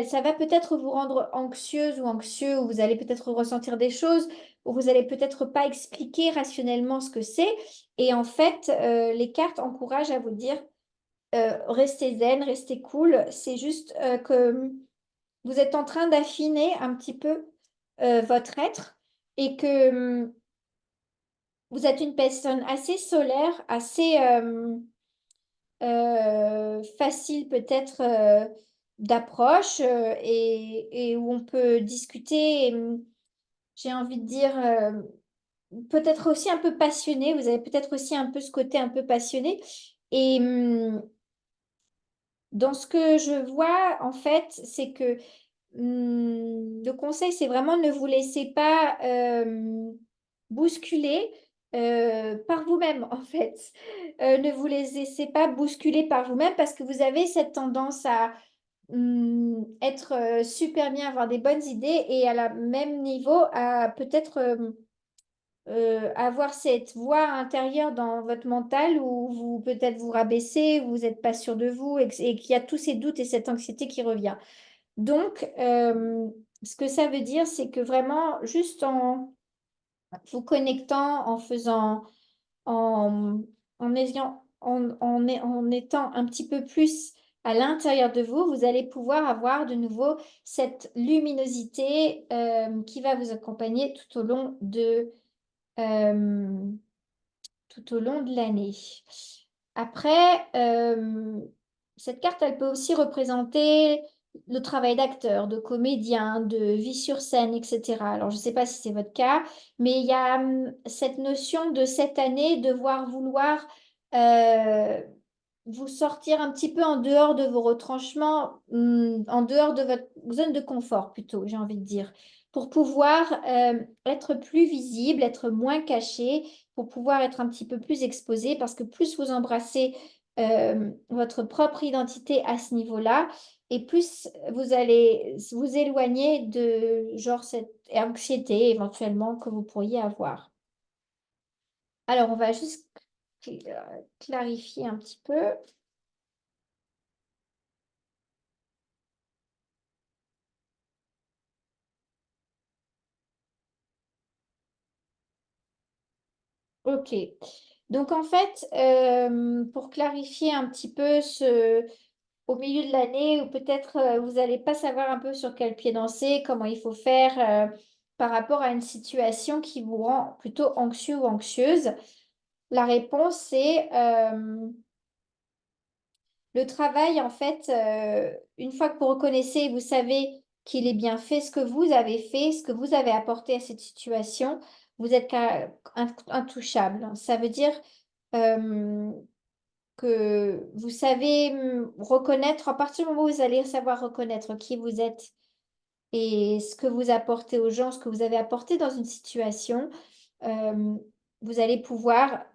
ça va peut-être vous rendre anxieuse ou anxieux, ou vous allez peut-être ressentir des choses, ou vous allez peut-être pas expliquer rationnellement ce que c'est. Et en fait, les cartes encouragent à vous dire, restez zen, restez cool. C'est juste que vous êtes en train d'affiner un petit peu votre être et que vous êtes une personne assez solaire, assez facile peut-être d'approche et où on peut discuter. J'ai envie de dire peut-être aussi un peu passionné. Vous avez peut-être aussi un peu ce côté un peu passionné. Et dans ce que je vois, en fait, c'est que le conseil, c'est vraiment ne vous laissez pas bousculer par vous-même, en fait. Ne vous laissez pas bousculer par vous-même parce que vous avez cette tendance à être super bien, avoir des bonnes idées et à la même niveau à peut-être avoir cette voix intérieure dans votre mental où vous peut-être vous rabaissez, vous n'êtes pas sûr de vous et qu'il y a tous ces doutes et cette anxiété qui revient. Donc, ce que ça veut dire, c'est que vraiment, juste en vous connectant, en faisant, en étant un petit peu plus à l'intérieur de vous, vous allez pouvoir avoir de nouveau cette luminosité qui va vous accompagner euh, tout au long de l'année. Après, cette carte, elle peut aussi représenter le travail d'acteur, de comédien, de vie sur scène, etc. Alors, je ne sais pas si c'est votre cas, mais il y a cette notion de cette année devoir vouloir euh, vous sortir un petit peu en dehors de vos retranchements, en dehors de votre zone de confort plutôt, j'ai envie de dire, pour pouvoir être plus visible, être moins caché, pour pouvoir être un petit peu plus exposé, parce que plus vous embrassez votre propre identité à ce niveau-là, et plus vous allez vous éloigner de genre cette anxiété éventuellement que vous pourriez avoir. Alors, on va juste clarifier un petit peu. Ok. Donc en fait, pour clarifier un petit peu au milieu de l'année, ou peut-être vous n'allez pas savoir un peu sur quel pied danser, comment il faut faire par rapport à une situation qui vous rend plutôt anxieux ou anxieuse, la réponse c'est le travail. En fait, une fois que vous reconnaissez, vous savez qu'il est bien fait, ce que vous avez fait, ce que vous avez apporté à cette situation, vous êtes intouchable. Ça veut dire euh, que vous savez reconnaître, à partir du moment où vous allez savoir reconnaître qui vous êtes et ce que vous apportez aux gens, ce que vous avez apporté dans une situation, euh, vous allez pouvoir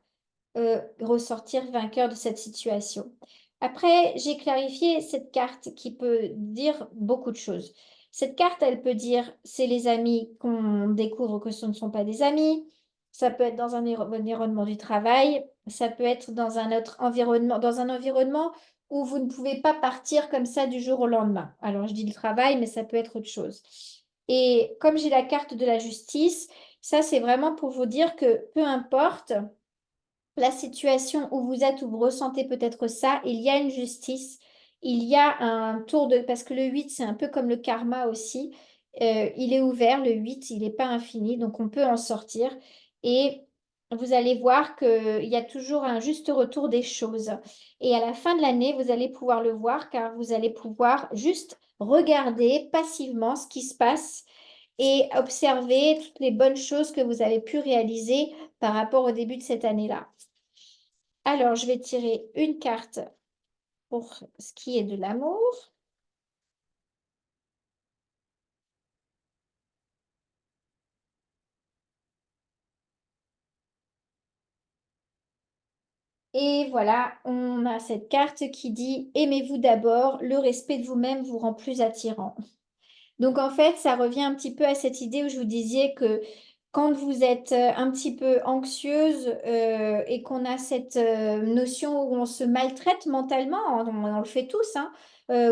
ressortir vainqueur de cette situation. Après, j'ai clarifié cette carte qui peut dire beaucoup de choses. Cette carte, elle peut dire c'est les amis qu'on découvre que ce ne sont pas des amis. Ça peut être dans un environnement du travail. Ça peut être dans un autre environnement, dans un environnement où vous ne pouvez pas partir comme ça du jour au lendemain. Alors, je dis le travail, mais ça peut être autre chose. Et comme j'ai la carte de la justice, ça, c'est vraiment pour vous dire que peu importe la situation où vous êtes, où vous ressentez peut-être ça, il y a une justice, il y a un tour de... Parce que le 8 c'est un peu comme le karma aussi. Il est ouvert, le 8 il n'est pas infini, donc on peut en sortir. Et vous allez voir qu'il y a toujours un juste retour des choses. Et à la fin de l'année, vous allez pouvoir le voir, car vous allez pouvoir juste regarder passivement ce qui se passe et observer toutes les bonnes choses que vous avez pu réaliser par rapport au début de cette année-là. Alors, je vais tirer une carte pour ce qui est de l'amour. Et voilà, on a cette carte qui dit aimez-vous d'abord, le respect de vous-même vous rend plus attirant. Donc en fait, ça revient un petit peu à cette idée où je vous disais que quand vous êtes un petit peu anxieuse et qu'on a cette notion où on se maltraite mentalement, on le fait tous, hein.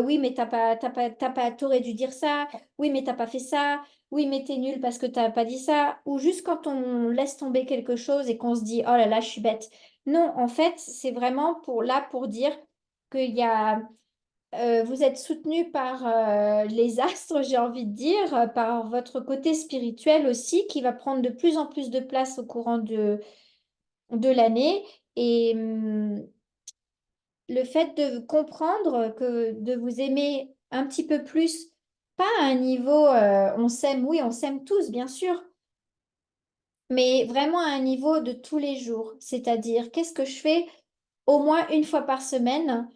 Oui, mais t'aurais dû dire ça. Oui, mais t'as pas fait ça. Oui, mais t'es nul parce que t'as pas dit ça. Ou juste quand on laisse tomber quelque chose et qu'on se dit, oh là là, je suis bête. Non, en fait, c'est vraiment pour dire qu'il y a vous êtes soutenu par les astres, j'ai envie de dire, par votre côté spirituel aussi, qui va prendre de plus en plus de place au courant de l'année. Et le fait de comprendre que de vous aimer un petit peu plus, pas à un niveau, on s'aime, oui, on s'aime tous, bien sûr, mais vraiment à un niveau de tous les jours. C'est-à-dire, qu'est-ce que je fais au moins une fois par semaine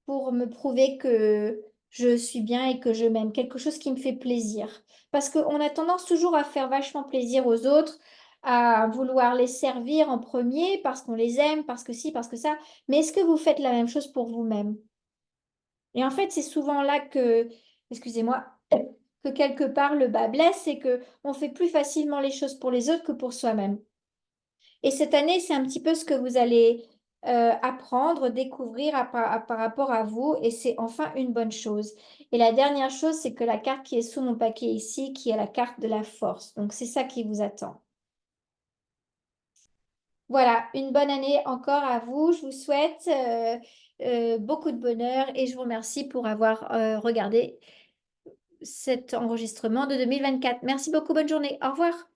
pour me prouver que je suis bien et que je m'aime, quelque chose qui me fait plaisir. Parce qu'on a tendance toujours à faire vachement plaisir aux autres, à vouloir les servir en premier parce qu'on les aime, parce que si, parce que ça. Mais est-ce que vous faites la même chose pour vous-même? Et en fait, c'est souvent là que, excusez-moi, que quelque part le bas blesse, c'est que on fait plus facilement les choses pour les autres que pour soi-même. Et cette année, c'est un petit peu ce que vous allez apprendre, découvrir par rapport à vous, et c'est enfin une bonne chose. Et la dernière chose, c'est que la carte qui est sous mon paquet ici, qui est la carte de la force. Donc c'est ça qui vous attend. Voilà, une bonne année encore à vous. Je vous souhaite beaucoup de bonheur et je vous remercie pour avoir regardé cet enregistrement de 2024. Merci beaucoup, bonne journée. Au revoir.